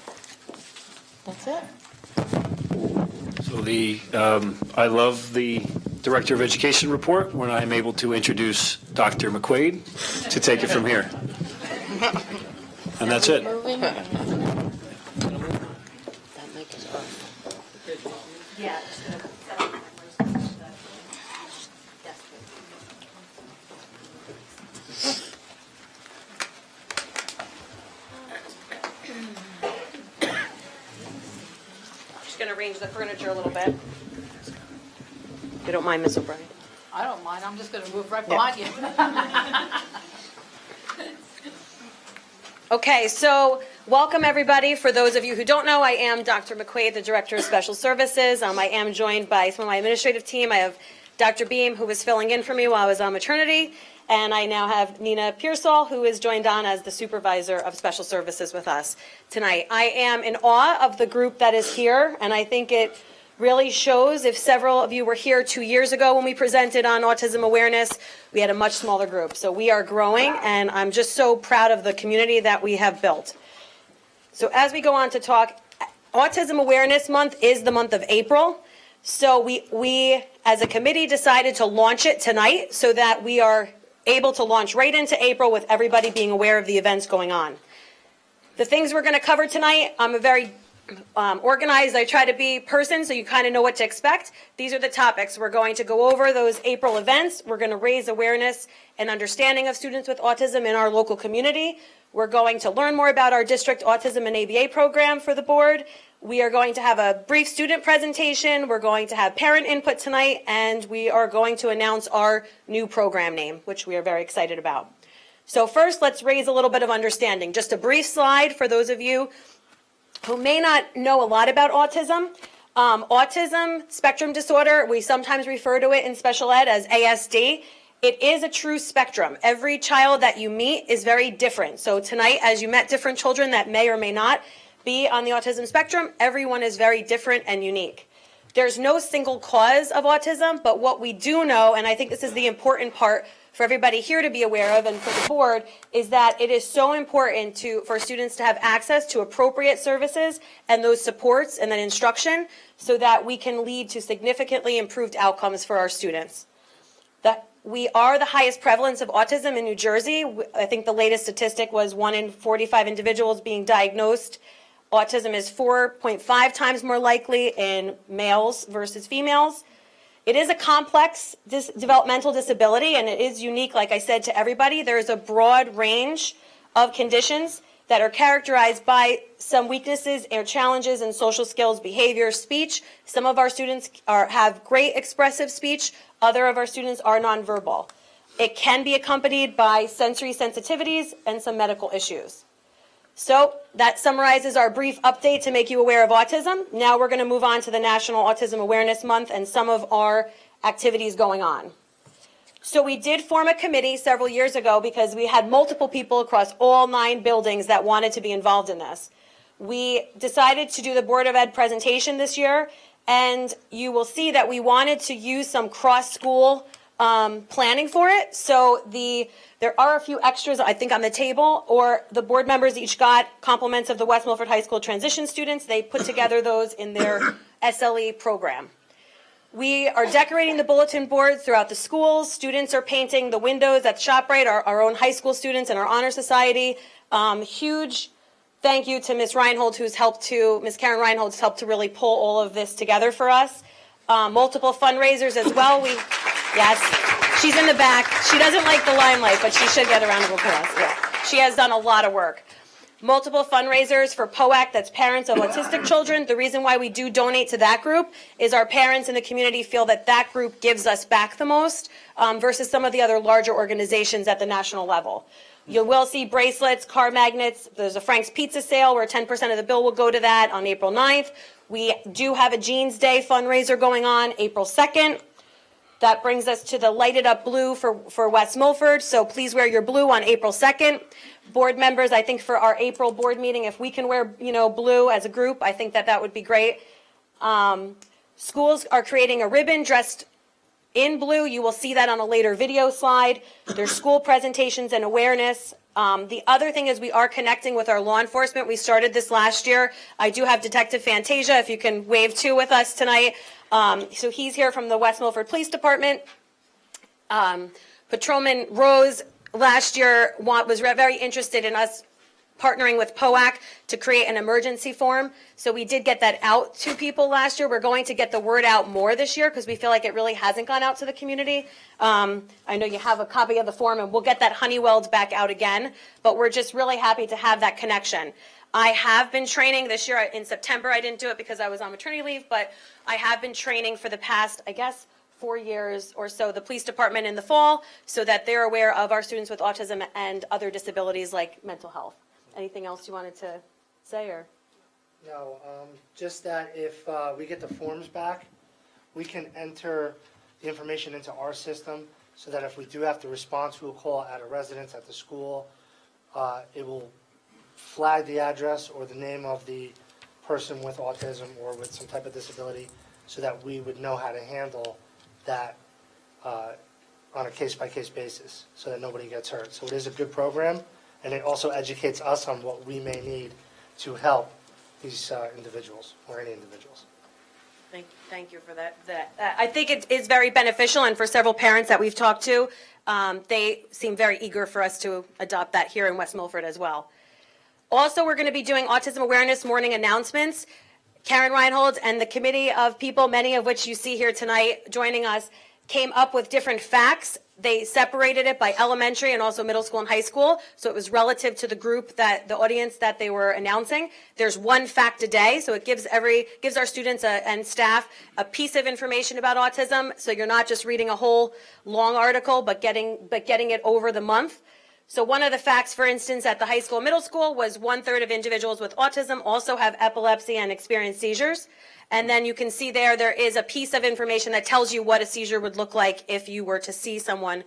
That's it. So I love the Director of Education report when I'm able to introduce Dr. McQuaid to take it from here. And that's it. Moving. That mic is off. Yeah. Just going to arrange the furniture a little bit. If you don't mind, Ms. O'Brien. I don't mind, I'm just going to move right behind you. Okay, so welcome everybody. For those of you who don't know, I am Dr. McQuaid, the Director of Special Services. I am joined by some of my administrative team. I have Dr. Beam, who was filling in for me while I was on maternity, and I now have Nina Pearsall, who is joined on as the Supervisor of Special Services with us tonight. I am in awe of the group that is here, and I think it really shows, if several of you were here 2 years ago when we presented on autism awareness, we had a much smaller group. So we are growing, and I'm just so proud of the community that we have built. So as we go on to talk, Autism Awareness Month is the month of April. So we as a committee decided to launch it tonight so that we are able to launch right into April with everybody being aware of the events going on. The things we're going to cover tonight, I'm a very organized, I try to be person, so you kind of know what to expect. These are the topics. We're going to go over those April events. We're going to raise awareness and understanding of students with autism in our local community. We're going to learn more about our district autism and ABA program for the board. We are going to have a brief student presentation. We're going to have parent input tonight, and we are going to announce our new program name, which we are very excited about. So first, let's raise a little bit of understanding. Just a brief slide for those of you who may not know a lot about autism. Autism spectrum disorder, we sometimes refer to it in special ed as ASD. It is a true spectrum. Every child that you meet is very different. So tonight, as you met different children that may or may not be on the autism spectrum, everyone is very different and unique. There's no single cause of autism, but what we do know, and I think this is the important part for everybody here to be aware of and for the board, is that it is so important for students to have access to appropriate services and those supports and that instruction so that we can lead to significantly improved outcomes for our students. That we are the highest prevalence of autism in New Jersey. I think the latest statistic was 1 in 45 individuals being diagnosed. Autism is 4.5 times more likely in males versus females. It is a complex developmental disability, and it is unique, like I said, to everybody. There is a broad range of conditions that are characterized by some weaknesses or challenges in social skills, behavior, speech. Some of our students have great expressive speech. Other of our students are nonverbal. It can be accompanied by sensory sensitivities and some medical issues. So that summarizes our brief update to make you aware of autism. Now we're going to move on to the National Autism Awareness Month and some of our activities going on. So we did form a committee several years ago because we had multiple people across all 9 buildings that wanted to be involved in this. We decided to do the Board of Ed presentation this year, and you will see that we wanted to use some cross-school planning for it. So there are a few extras, I think, on the table, or the board members each got compliments of the West Milford High School transition students. They put together those in their SLE program. We are decorating the bulletin board throughout the schools. Students are painting the windows at ShopRite, our own high school students and our Honor Society. Huge thank you to Ms. Reinhold, Ms. Karen Reinhold, who's helped to really pull all of this together for us. Multiple fundraisers as well. Yes, she's in the back. She doesn't like the limelight, but she should get a round of applause. Yeah. She has done a lot of work. Multiple fundraisers for POAC, that's Parents of Autistic Children. The reason why we do donate to that group is our parents in the community feel that that group gives us back the most versus some of the other larger organizations at the national level. You will see bracelets, car magnets. There's a Frank's Pizza sale where 10% of the bill will go to that on April 9th. We do have a Jeans Day fundraiser going on April 2nd. That brings us to the Lighted Up Blue for West Milford, so please wear your blue on April 2nd. Board members, I think for our April board meeting, if we can wear blue as a group, I think that would be great. Schools are creating a ribbon dressed in blue. You will see that on a later video slide. There's school presentations and awareness. The other thing is we are connecting with our law enforcement. We started this last year. I do have Detective Fantasia, if you can wave to with us tonight. So he's here from the West Milford Police Department. Patrolman Rose last year was very interested in us partnering with POAC to create an emergency form. So we did get that out to people last year. We're going to get the word out more this year because we feel like it really hasn't gone out to the community. I know you have a copy of the form, and we'll get that Honeywelled back out again. But we're just really happy to have that connection. I have been training this year. In September, I didn't do it because I was on maternity leave, but I have been training for the past, 4 years or so, the police department in the fall, so that they're aware of our students with autism and other disabilities like mental health. Anything else you wanted to say, or? No, just that if we get the forms back, we can enter the information into our system so that if we do have to respond to a call at a residence, at the school, it will flag the address or the name of the person with autism or with some type of disability so that we would know how to handle that on a case-by-case basis so that nobody gets hurt. So it is a good program, and it also educates us on what we may need to help these individuals or any individuals. Thank you for that. I think it is very beneficial, and for several parents that we've talked to, they seem very eager for us to adopt that here in West Milford as well. Also, we're going to be doing Autism Awareness Morning announcements. Karen Reinhold and the committee of people, many of which you see here tonight joining us, came up with different facts. They separated it by elementary and also middle school and high school, so it was relative to the group that the audience that they were announcing. There's one fact a day, so it gives our students and staff a piece of information about autism, so you're not just reading a whole long article, but getting it over the month. So one of the facts, for instance, at the high school, middle school, was 1/3 of individuals with autism also have epilepsy and experience seizures. And then you can see there is a piece of information that tells you what a seizure would look like if you were to see someone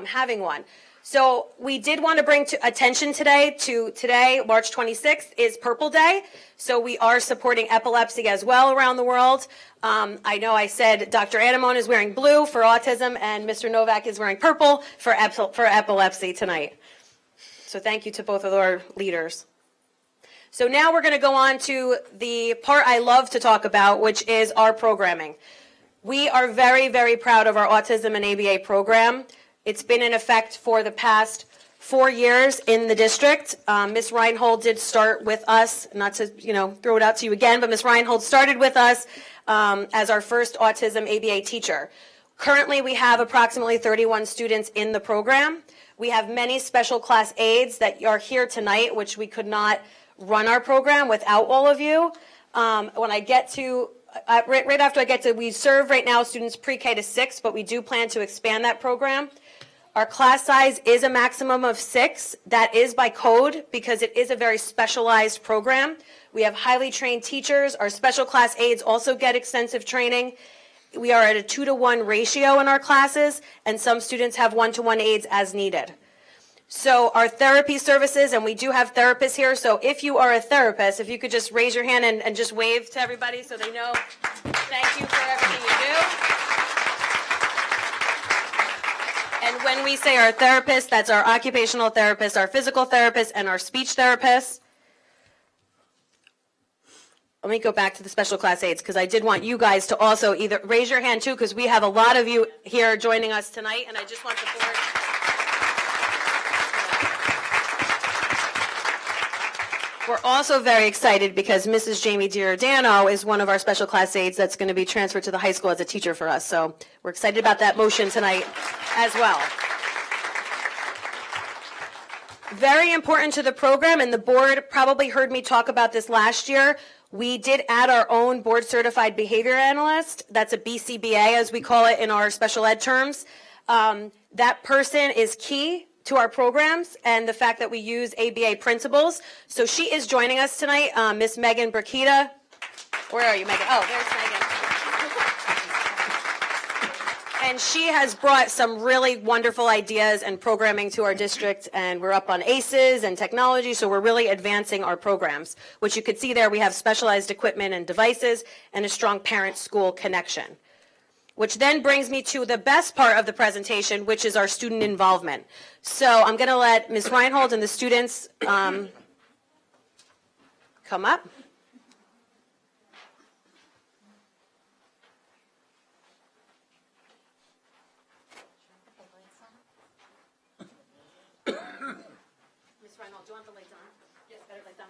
having one. So we did want to bring attention today, March 26th, is Purple Day. So we are supporting epilepsy as well around the world. I know I said Dr. Anamone is wearing blue for autism and Mr. Novak is wearing purple for epilepsy tonight. So thank you to both of our leaders. So now we're going to go on to the part I love to talk about, which is our programming. We are very, very proud of our autism and ABA program. It's been in effect for the past 4 years in the district. Ms. Reinhold did start with us, not to throw it out to you again, but Ms. Reinhold started with us as our first autism ABA teacher. Currently, we have approximately 31 students in the program. We have many special class aides that are here tonight, which we could not run our program without all of you. When I get to, right after I get to, we serve right now students pre-K to 6, but we do plan to expand that program. Our class size is a maximum of 6. That is by code because it is a very specialized program. We have highly trained teachers. Our special class aides also get extensive training. We are at a 2-to-1 ratio in our classes, and some students have 1-to-1 aides as needed. So our therapy services, and we do have therapists here, so if you are a therapist, if you could just raise your hand and just wave to everybody so they know, thank you for everything you do. And when we say our therapist, that's our occupational therapist, our physical therapist, and our speech therapist. Let me go back to the special class aides because I did want you guys to also either raise your hand too because we have a lot of you here joining us tonight, and I just want the board. We're also very excited because Mrs. Jamie Giordano is one of our special class aides that's going to be transferred to the high school as a teacher for us. So we're excited about that motion tonight as well. Very important to the program, and the board probably heard me talk about this last year. We did add our own board-certified behavior analyst. That's a BCBA, as we call it in our special ed terms. That person is key to our programs and the fact that we use ABA principles. So she is joining us tonight, Miss Megan Burkita. Where are you, Megan? Oh, there's Megan. And she has brought some really wonderful ideas and programming to our district, and we're up on ACEs and technology, so we're really advancing our programs. Which you could see there, we have specialized equipment and devices and a strong parent-school connection. Which then brings me to the best part of the presentation, which is our student involvement. So I'm going to let Ms. Reinhold and the students come up. Ms. Reinhold, do you want the lights on? Yes, better lights on.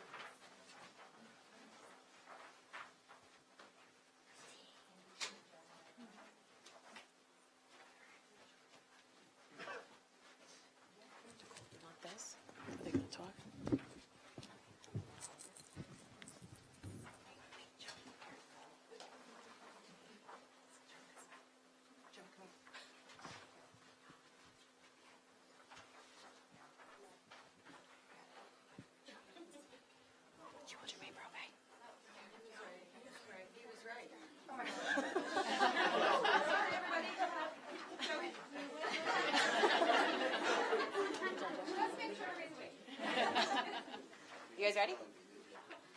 You guys ready? Here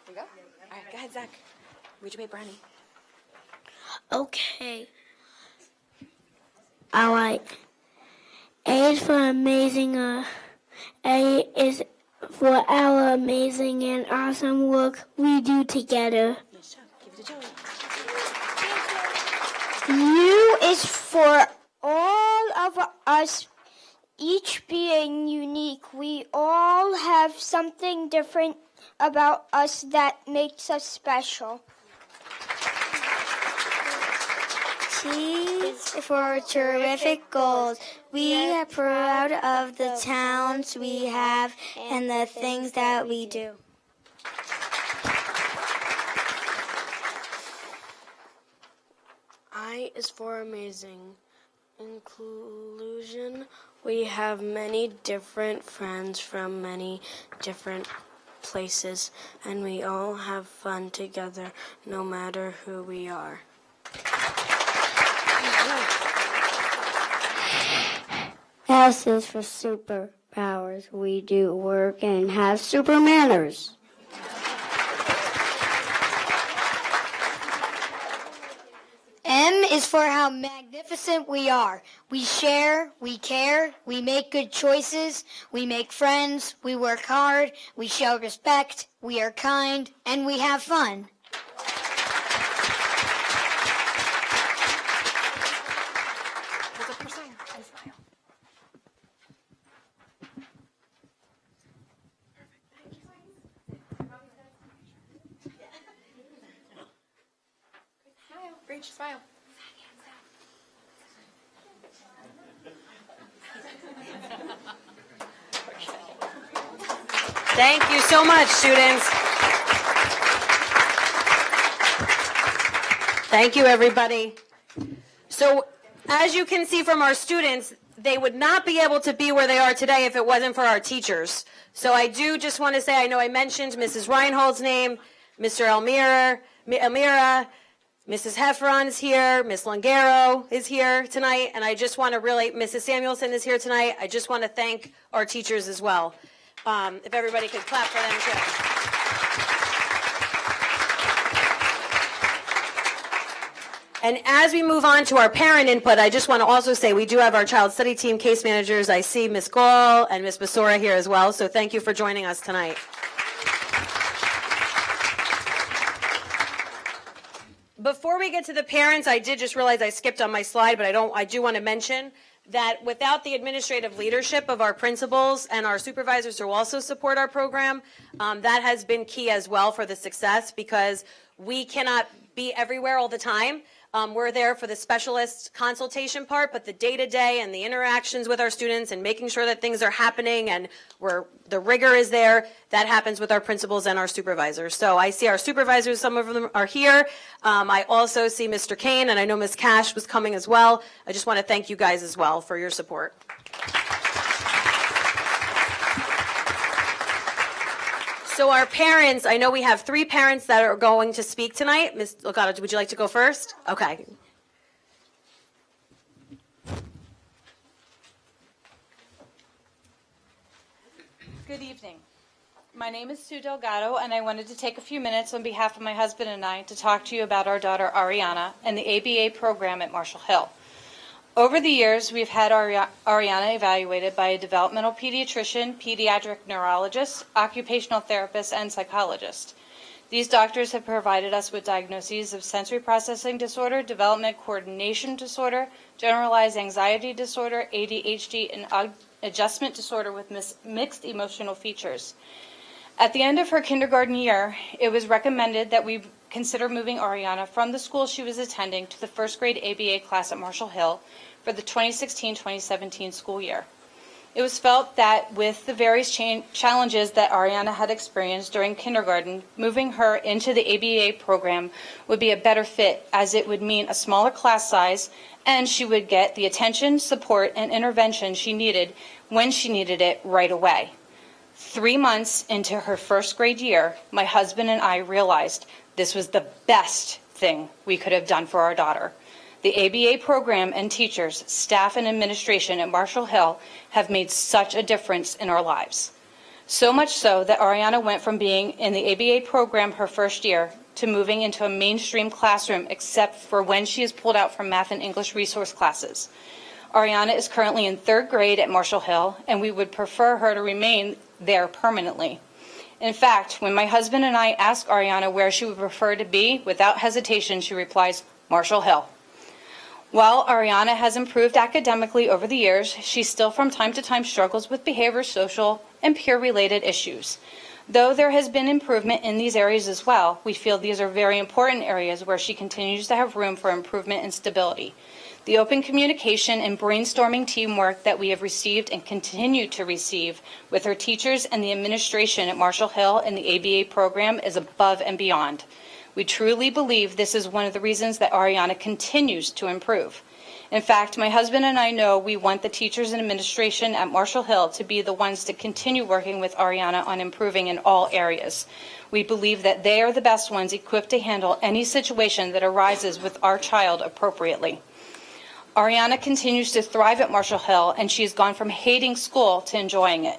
we go. All right, go ahead, Zach. Read your way, Brownie. Okay. All right. A is for amazing. A is for our amazing and awesome work we do together. U is for all of us, each being unique. We all have something different about us that makes us special. T is for terrific goals. We are proud of the towns we have and the things that we do. I is for amazing. Inclusion. We have many different friends from many different places, and we all have fun together, no matter who we are. S is for superpowers. We do work and have super manners. M is for how magnificent we are. We share, we care, we make good choices, we make friends, we work hard, we show respect, we are kind, and we have fun. Reach, smile. Thank you so much, students. Thank you, everybody. So, as you can see from our students, they would not be able to be where they are today if it wasn't for our teachers. So I do just want to say, I know I mentioned Mrs. Reinhold's name, Mr. Elmira, Mrs. Heffron's here, Miss Longaro is here tonight, and I just want to really, Mrs. Samuelson is here tonight. I just want to thank our teachers as well. If everybody could clap for them too. And as we move on to our parent input, I just want to also say we do have our child study team case managers. I see Miss Gall and Miss Basora here as well, so thank you for joining us tonight. Before we get to the parents, I did just realize I skipped on my slide, but I do want to mention that without the administrative leadership of our principals and our supervisors who also support our program, that has been key as well for the success, because we cannot be everywhere all the time. We're there for the specialist consultation part, but the day-to-day and the interactions with our students and making sure that things are happening and the rigor is there, that happens with our principals and our supervisors. So I see our supervisors, some of them are here. I also see Mr. Kane, and I know Ms. Cash was coming as well. I just want to thank you guys as well for your support. So our parents, I know we have 3 parents that are going to speak tonight. Ms. Logado, would you like to go first? Okay. Good evening. My name is Sue Delgado, and I wanted to take a few minutes on behalf of my husband and I to talk to you about our daughter Ariana and the ABA program at Marshall Hill. Over the years, we've had Ariana evaluated by a developmental pediatrician, pediatric neurologist, occupational therapist, and psychologist. These doctors have provided us with diagnoses of sensory processing disorder, development coordination disorder, generalized anxiety disorder, ADHD, and adjustment disorder with mixed emotional features. At the end of her kindergarten year, it was recommended that we consider moving Ariana from the school she was attending to the first grade ABA class at Marshall Hill for the 2016-2017 school year. It was felt that with the various challenges that Ariana had experienced during kindergarten, moving her into the ABA program would be a better fit, as it would mean a smaller class size, and she would get the attention, support, and intervention she needed when she needed it right away. 3 months into her first grade year, my husband and I realized this was the best thing we could have done for our daughter. The ABA program and teachers, staff, and administration at Marshall Hill have made such a difference in our lives. So much so that Ariana went from being in the ABA program her first year to moving into a mainstream classroom, except for when she is pulled out from math and English resource classes. Ariana is currently in 3rd grade at Marshall Hill, and we would prefer her to remain there permanently. In fact, when my husband and I ask Ariana where she would prefer to be, without hesitation, she replies, Marshall Hill. While Ariana has improved academically over the years, she still from time to time struggles with behavior, social, and peer-related issues. Though there has been improvement in these areas as well, we feel these are very important areas where she continues to have room for improvement and stability. The open communication and brainstorming teamwork that we have received and continue to receive with her teachers and the administration at Marshall Hill and the ABA program is above and beyond. We truly believe this is one of the reasons that Ariana continues to improve. In fact, my husband and I know we want the teachers and administration at Marshall Hill to be the ones to continue working with Ariana on improving in all areas. We believe that they are the best ones equipped to handle any situation that arises with our child appropriately. Ariana continues to thrive at Marshall Hill, and she has gone from hating school to enjoying it.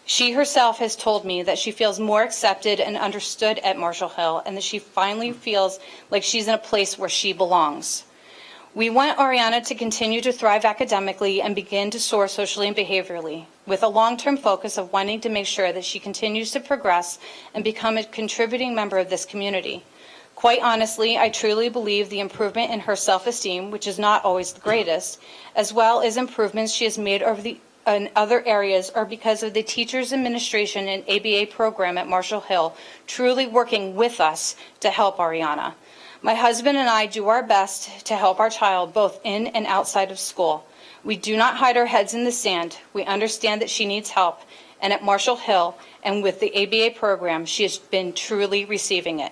She herself has told me that she feels more accepted and understood at Marshall Hill, and that she finally feels like she's in a place where she belongs. We want Ariana to continue to thrive academically and begin to soar socially and behaviorally, with a long-term focus of wanting to make sure that she continues to progress and become a contributing member of this community. Quite honestly, I truly believe the improvement in her self-esteem, which is not always the greatest, as well as improvements she has made in other areas, are because of the teachers, administration, and ABA program at Marshall Hill truly working with us to help Ariana. My husband and I do our best to help our child both in and outside of school. We do not hide our heads in the sand. We understand that she needs help, and at Marshall Hill and with the ABA program, she has been truly receiving it.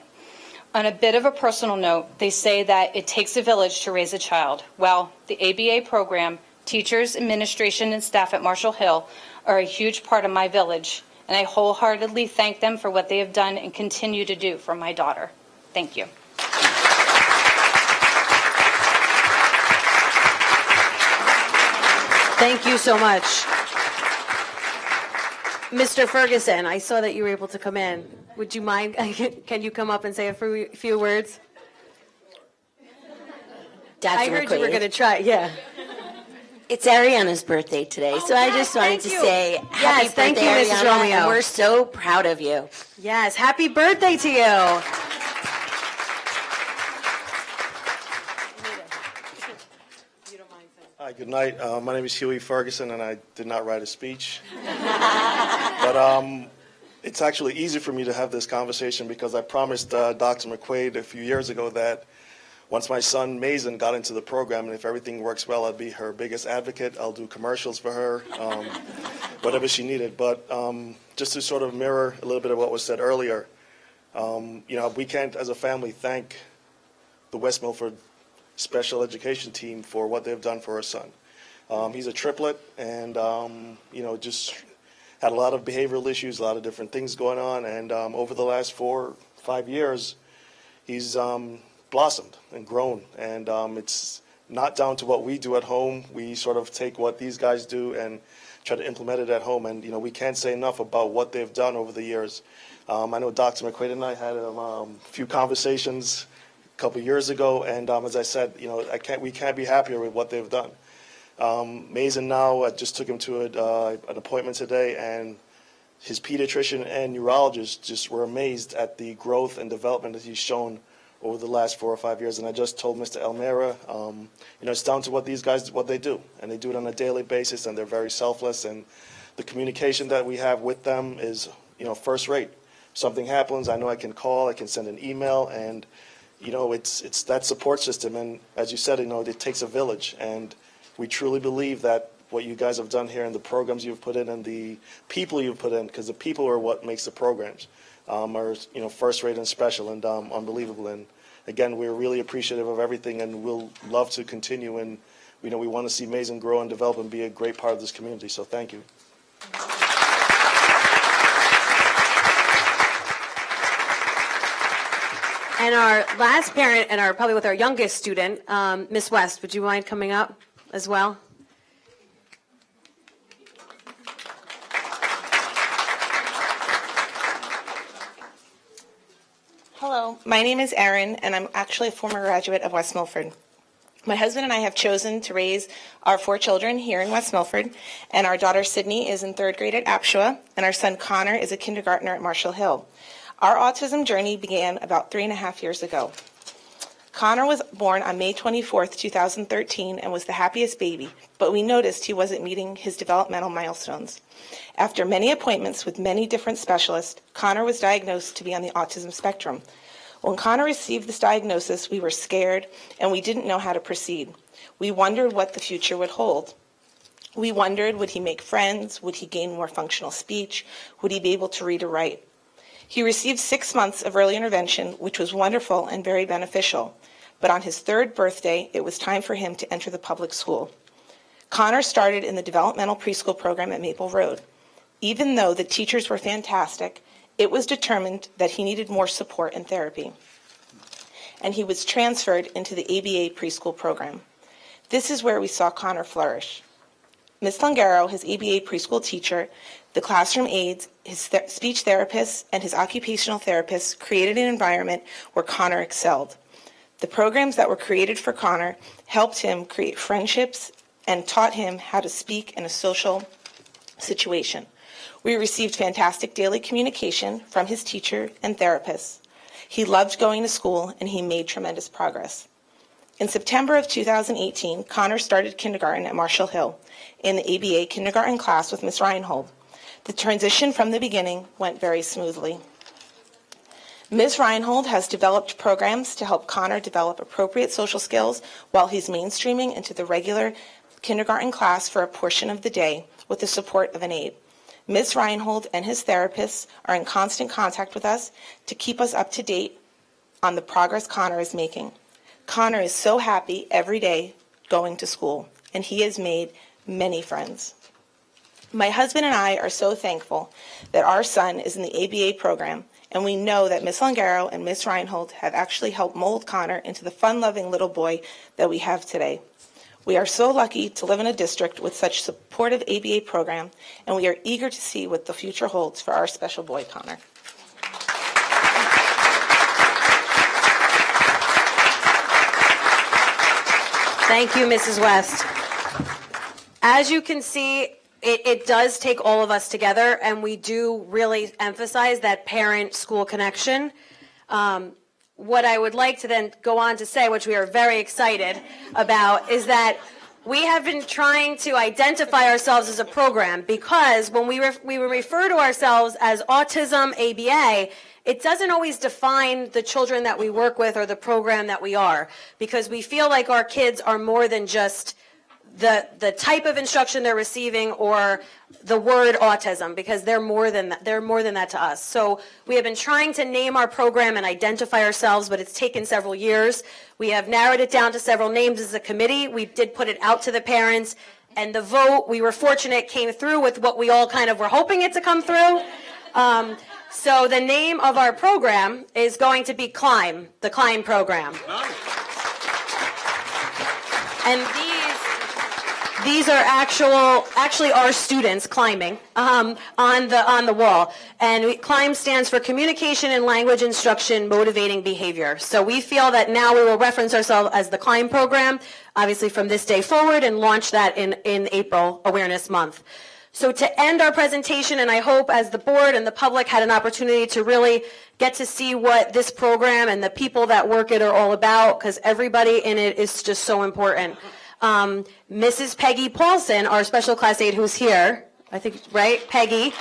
On a bit of a personal note, they say that it takes a village to raise a child. Well, the ABA program, teachers, administration, and staff at Marshall Hill are a huge part of my village, and I wholeheartedly thank them for what they have done and continue to do for my daughter. Thank you. Thank you so much. Mr. Ferguson, I saw that you were able to come in. Would you mind, can you come up and say a few words? Dr. I heard you were McQuaid. going to try, yeah. It's Ariana's birthday today, so I just wanted to say happy Yes, thank birthday, you, Mrs. Ariana, Romeo. and we're so proud of you. Yes, happy birthday to you. Hi, good night. My name is Huey Ferguson, and I did not write a speech. But it's actually easy for me to have this conversation because I promised Dr. McQuaid a few years ago that once my son Mason got into the program, and if everything works well, I'd be her biggest advocate. I'll do commercials for her, whatever she needed. But just to sort of mirror a little bit of what was said earlier, we can't, as a family, thank the West Milford special education team for what they've done for our son. He's a triplet, and just had a lot of behavioral issues, a lot of different things going on, and over the last 4 or 5 years, he's blossomed and grown, and it's not down to what we do at home. We sort of take what these guys do and try to implement it at home, and we can't say enough about what they've done over the years. I know Dr. McQuaid and I had a few conversations a couple years ago, and as I said, we can't be happier with what they've done. Mason now, I just took him to an appointment today, and his pediatrician and neurologist just were amazed at the growth and development that he's shown over the last 4 or 5 years. And I just told Mr. Elmira, it's down to what these guys, what they do, and they do it on a daily basis, and they're very selfless, and the communication that we have with them is, first rate. If something happens, I know I can call, I can send an email, and it's that support system. And as you said, it takes a village, and we truly believe that what you guys have done here and the programs you've put in and the people you've put in, because the people are what makes the programs, are first rate and special and unbelievable. And again, we're really appreciative of everything, and we'll love to continue. And we want to see Mason grow and develop and be a great part of this community. So thank you. And our last parent, and probably with our youngest student, Miss West, would you mind coming up as well? Hello, my name is Erin, and I'm actually a former graduate of West Milford. My husband and I have chosen to raise our 4 children here in West Milford, and our daughter Sydney is in 3rd grade at Apshua, and our son Connor is a kindergartner at Marshall Hill. Our autism journey began about 3.5 years ago. Connor was born on May 24th, 2013, and was the happiest baby, but we noticed he wasn't meeting his developmental milestones. After many appointments with many different specialists, Connor was diagnosed to be on the autism spectrum. When Connor received this diagnosis, we were scared and we didn't know how to proceed. We wondered what the future would hold. We wondered, would he make friends? Would he gain more functional speech? Would he be able to read or write? He received 6 months of early intervention, which was wonderful and very beneficial. But on his 3rd birthday, it was time for him to enter the public school. Connor started in the developmental preschool program at Maple Road. Even though the teachers were fantastic, it was determined that he needed more support and therapy. And he was transferred into the ABA preschool program. This is where we saw Connor flourish. Ms. Longaro, his ABA preschool teacher, the classroom aides, his speech therapists, and his occupational therapists created an environment where Connor excelled. The programs that were created for Connor helped him create friendships and taught him how to speak in a social situation. We received fantastic daily communication from his teacher and therapists. He loved going to school and he made tremendous progress. In September of 2018, Connor started kindergarten at Marshall Hill in the ABA kindergarten class with Ms. Reinhold. The transition from the beginning went very smoothly. Ms. Reinhold has developed programs to help Connor develop appropriate social skills while he's mainstreaming into the regular kindergarten class for a portion of the day with the support of an aide. Ms. Reinhold and his therapists are in constant contact with us to keep us up to date on the progress Connor is making. Connor is so happy every day going to school, and he has made many friends. My husband and I are so thankful that our son is in the ABA program, and we know that Ms. Longaro and Ms. Reinhold have actually helped mold Connor into the fun-loving little boy that we have today. We are so lucky to live in a district with such supportive ABA program, and we are eager to see what the future holds for our special boy, Connor. Thank you, Mrs. West. As you can see, it does take all of us together, and we do really emphasize that parent-school connection. What I would like to then go on to say, which we are very excited about, is that we have been trying to identify ourselves as a program because when we refer to ourselves as Autism ABA, it doesn't always define the children that we work with or the program that we are, because we feel like our kids are more than just the type of instruction they're receiving or the word autism, because they're more than that. They're more than that to us. So we have been trying to name our program and identify ourselves, but it's taken several years. We have narrowed it down to several names as a committee. We did put it out to the parents, and the vote, we were fortunate, came through with what we all kind of were hoping it to come through. So the name of our program is going to be CLIMB, the CLIMB program. And these are actually our students climbing on the wall. And CLIMB stands for Communication and Language Instruction Motivating Behavior. So we feel that now we will reference ourselves as the CLIMB program, obviously from this day forward, and launch that in April, Awareness Month. So to end our presentation, and I hope as the board and the public had an opportunity to really get to see what this program and the people that work it are all about, because everybody in it is just so important. Mrs. Peggy Paulson, our special class aide who's here, I think, right, Peggy,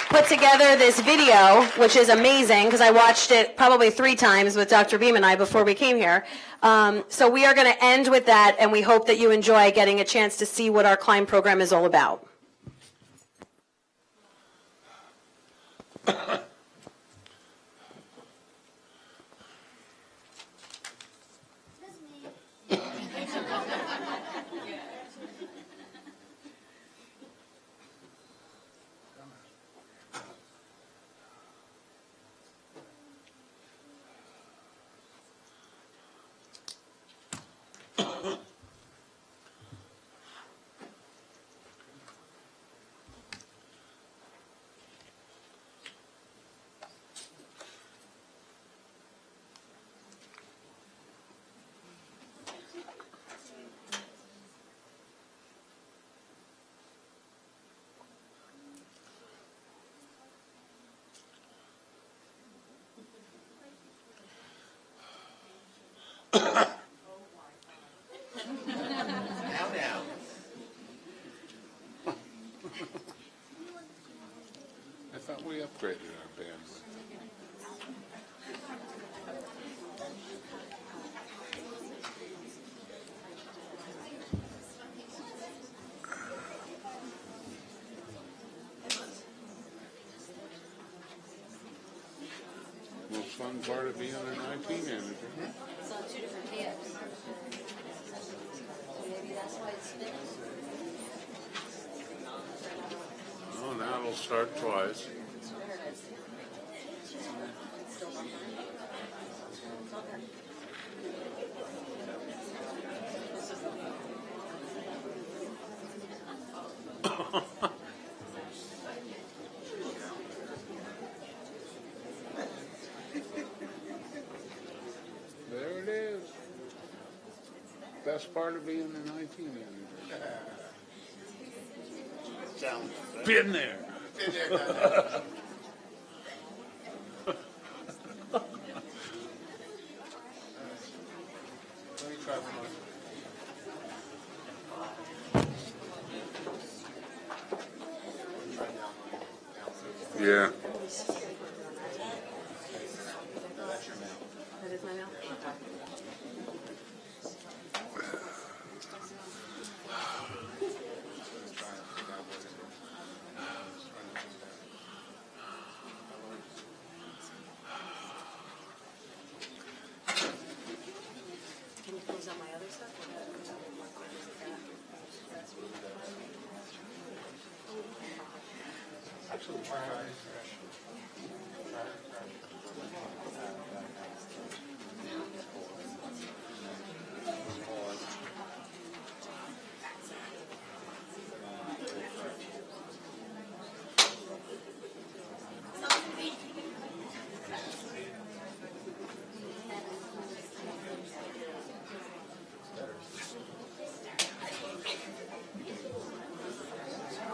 put together this video, which is amazing, because I watched it probably 3 times with Dr. Beam and I before we came here. So we are going to end with that, and we hope that you enjoy getting a chance to see what our CLIMB program is all about. Now. I thought we upgraded our bandwidth. Most fun part of being an IT manager. It's on two different tabs. Maybe that's why it's sticks. Oh, now it'll start twice. There it is. Best part of being an IT manager. Been there. Yeah. That is my mail. Can you close out my other stuff?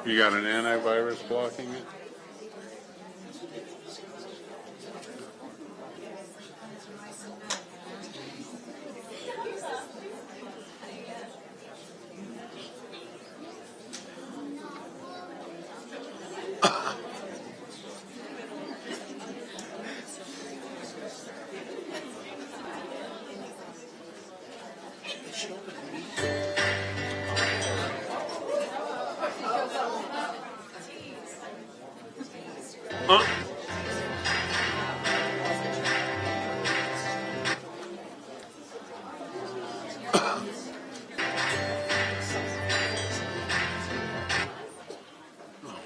You got an antivirus blocking it? Oh,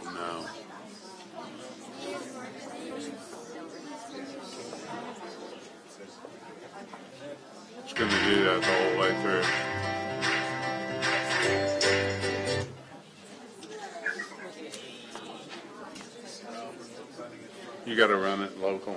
no. It's going to do that the whole way through. You got to run it local.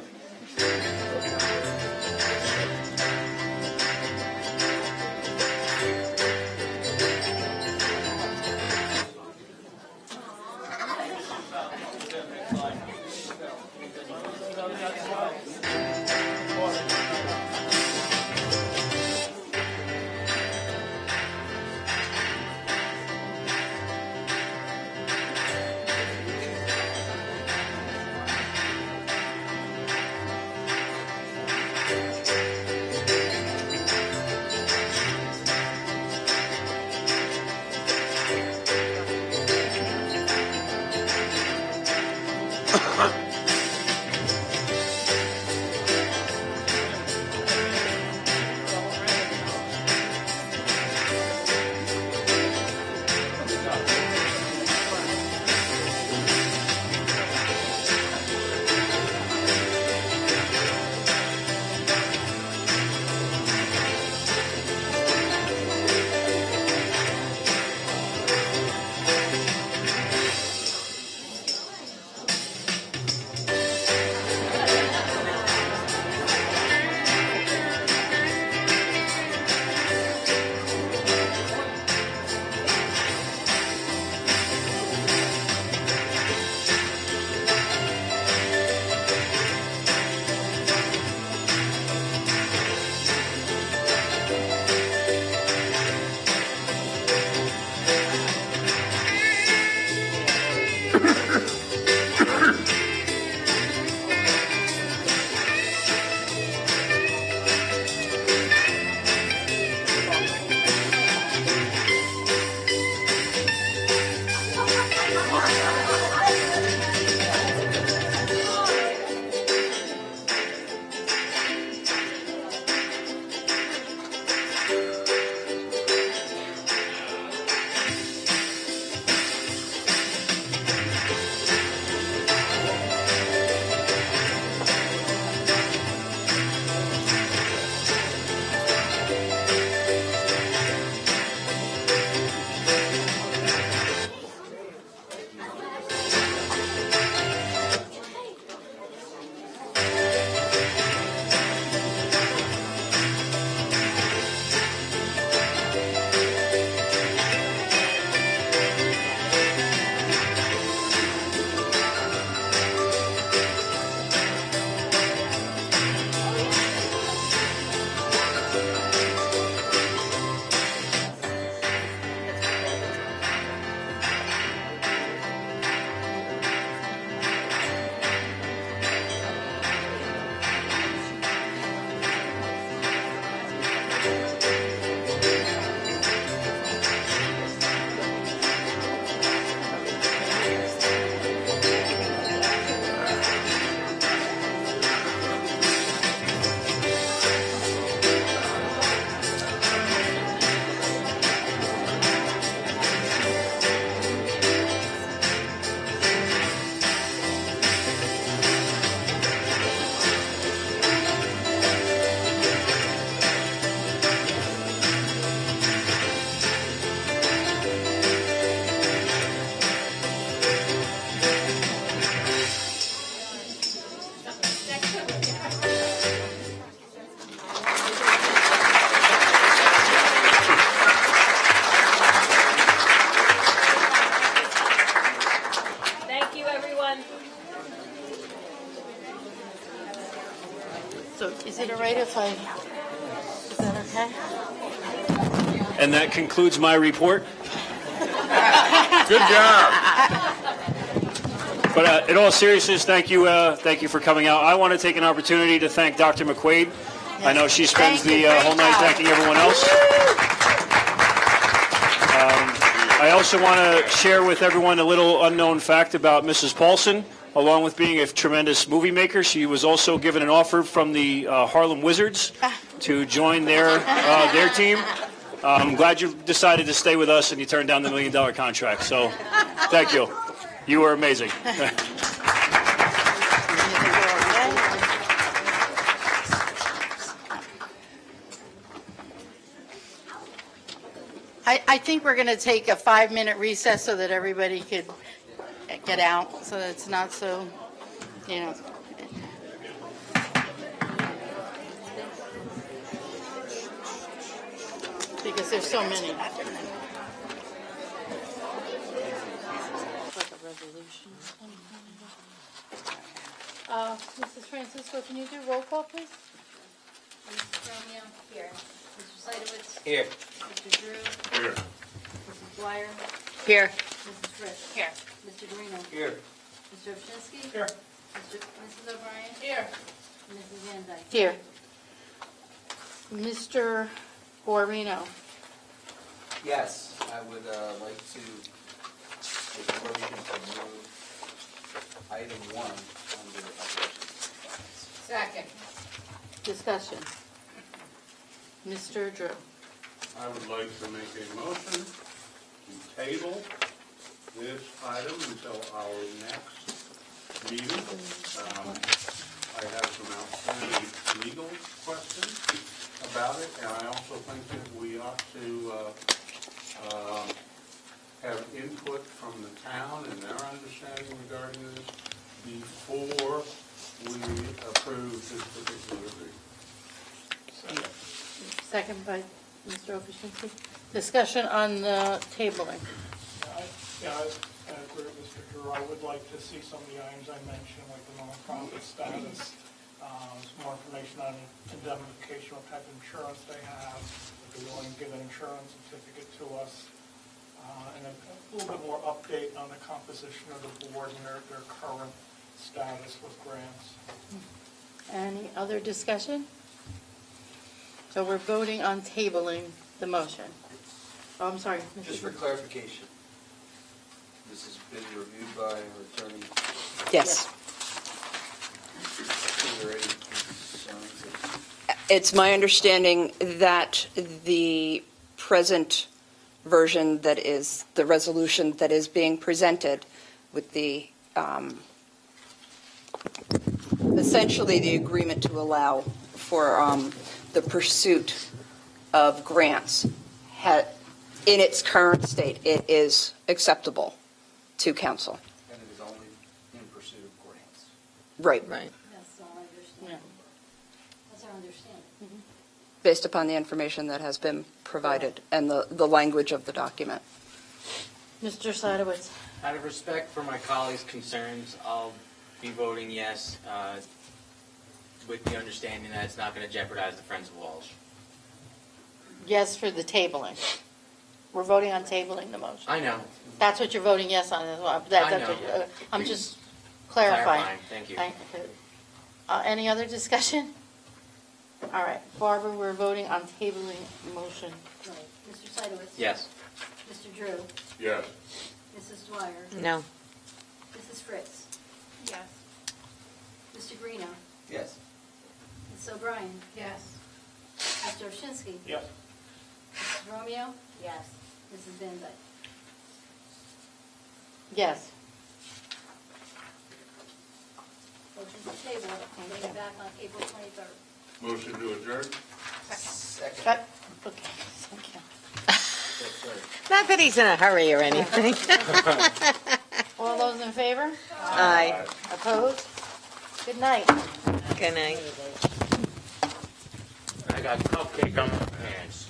Is it all right if I, is that okay? And that concludes my report. Good job. But in all seriousness, thank you for coming out. I want to take an opportunity to thank Dr. McQuaid. I know she spends the whole night thanking everyone else. I also want to share with everyone a little unknown fact about Mrs. Paulson. Along with being a tremendous movie maker, she was also given an offer from the Harlem Wizards to join their team. I'm glad you decided to stay with us and you turned down the $1 million contract. So, thank you. You were amazing. I think we're going to take a 5-minute recess so that everybody could get out, so that it's not so, you know. Because there's so many. Like a resolution. Mrs. Francisco, can you do roll call, please? Mrs. Romeo? Here. Mr. Seidowitz? Here. Mr. Drew? Here. Mrs. Dwyer? Here. Mrs. Fritz? Here. Mr. Guarino? Here. Mr. Obshinsky? Here. Mrs. O'Brien? Here. Mrs. Van Dyke? Here. Mr. Guarino. Yes, I would like to make a motion to move item 1 under operations. Second. Discussion. Mr. Drew. I would like to make a motion to table this item until our next meeting. I have some outstanding legal questions about it, and I also think that we ought to have input from the town and their understanding regarding this before we approve this particular agreement. Second by Mr. Obshinsky. Discussion on the tabling. Yeah, I agree with Mr. Drew. I would like to see some of the items I mentioned, like the nonprofit status, some more information on indemnification, what type of insurance they have, if they're willing to give an insurance certificate to us, and a little bit more update on the composition of the board and their current status with grants. Any other discussion? So we're voting on tabling the motion. Oh, I'm sorry. Mr. Just for clarification, this has been reviewed by our attorney. Yes. Is there any concerns that It's my understanding that the present version that is, the resolution that is being presented with the, essentially the agreement to allow for the pursuit of grants, in its current state, it is acceptable to council. and it is only in pursuit of grants? Right. That's our understanding. That's our understanding. Based upon the information that has been provided and the language of the document. Mr. Seidowitz. Out of respect for my colleagues' concerns, I'll be voting yes, with the understanding that it's not going to jeopardize the Friends of Walsh. Yes for the tabling. We're voting on tabling the motion. I know. That's what you're voting yes on as well. I know. I'm just clarifying. Thank you. Any other discussion? All right, Barbara, we're voting on tabling the motion. Right. Mr. Seidowitz? Yes. Mr. Drew? Yes. Mrs. Dwyer? No. Mrs. Fritz? Yes. Mr. Guarino? Yes. Ms. O'Brien? Yes. Mr. Obshinsky? Yes. Mrs. Romeo? Yes. Mrs. Van Dyke? Yes. Motion to table, bring it back on April 23rd. Motion to adjourn? Second. Okay, thank you. Not that he's in a hurry or anything. All those in favor? Aye. Opposed? Good night. Good night. I got cupcake on my pants.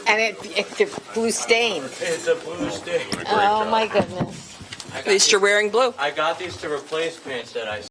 And it's a blue stain. It's a blue stain. Oh, my goodness. At least you're wearing blue. I got these to replace pants that I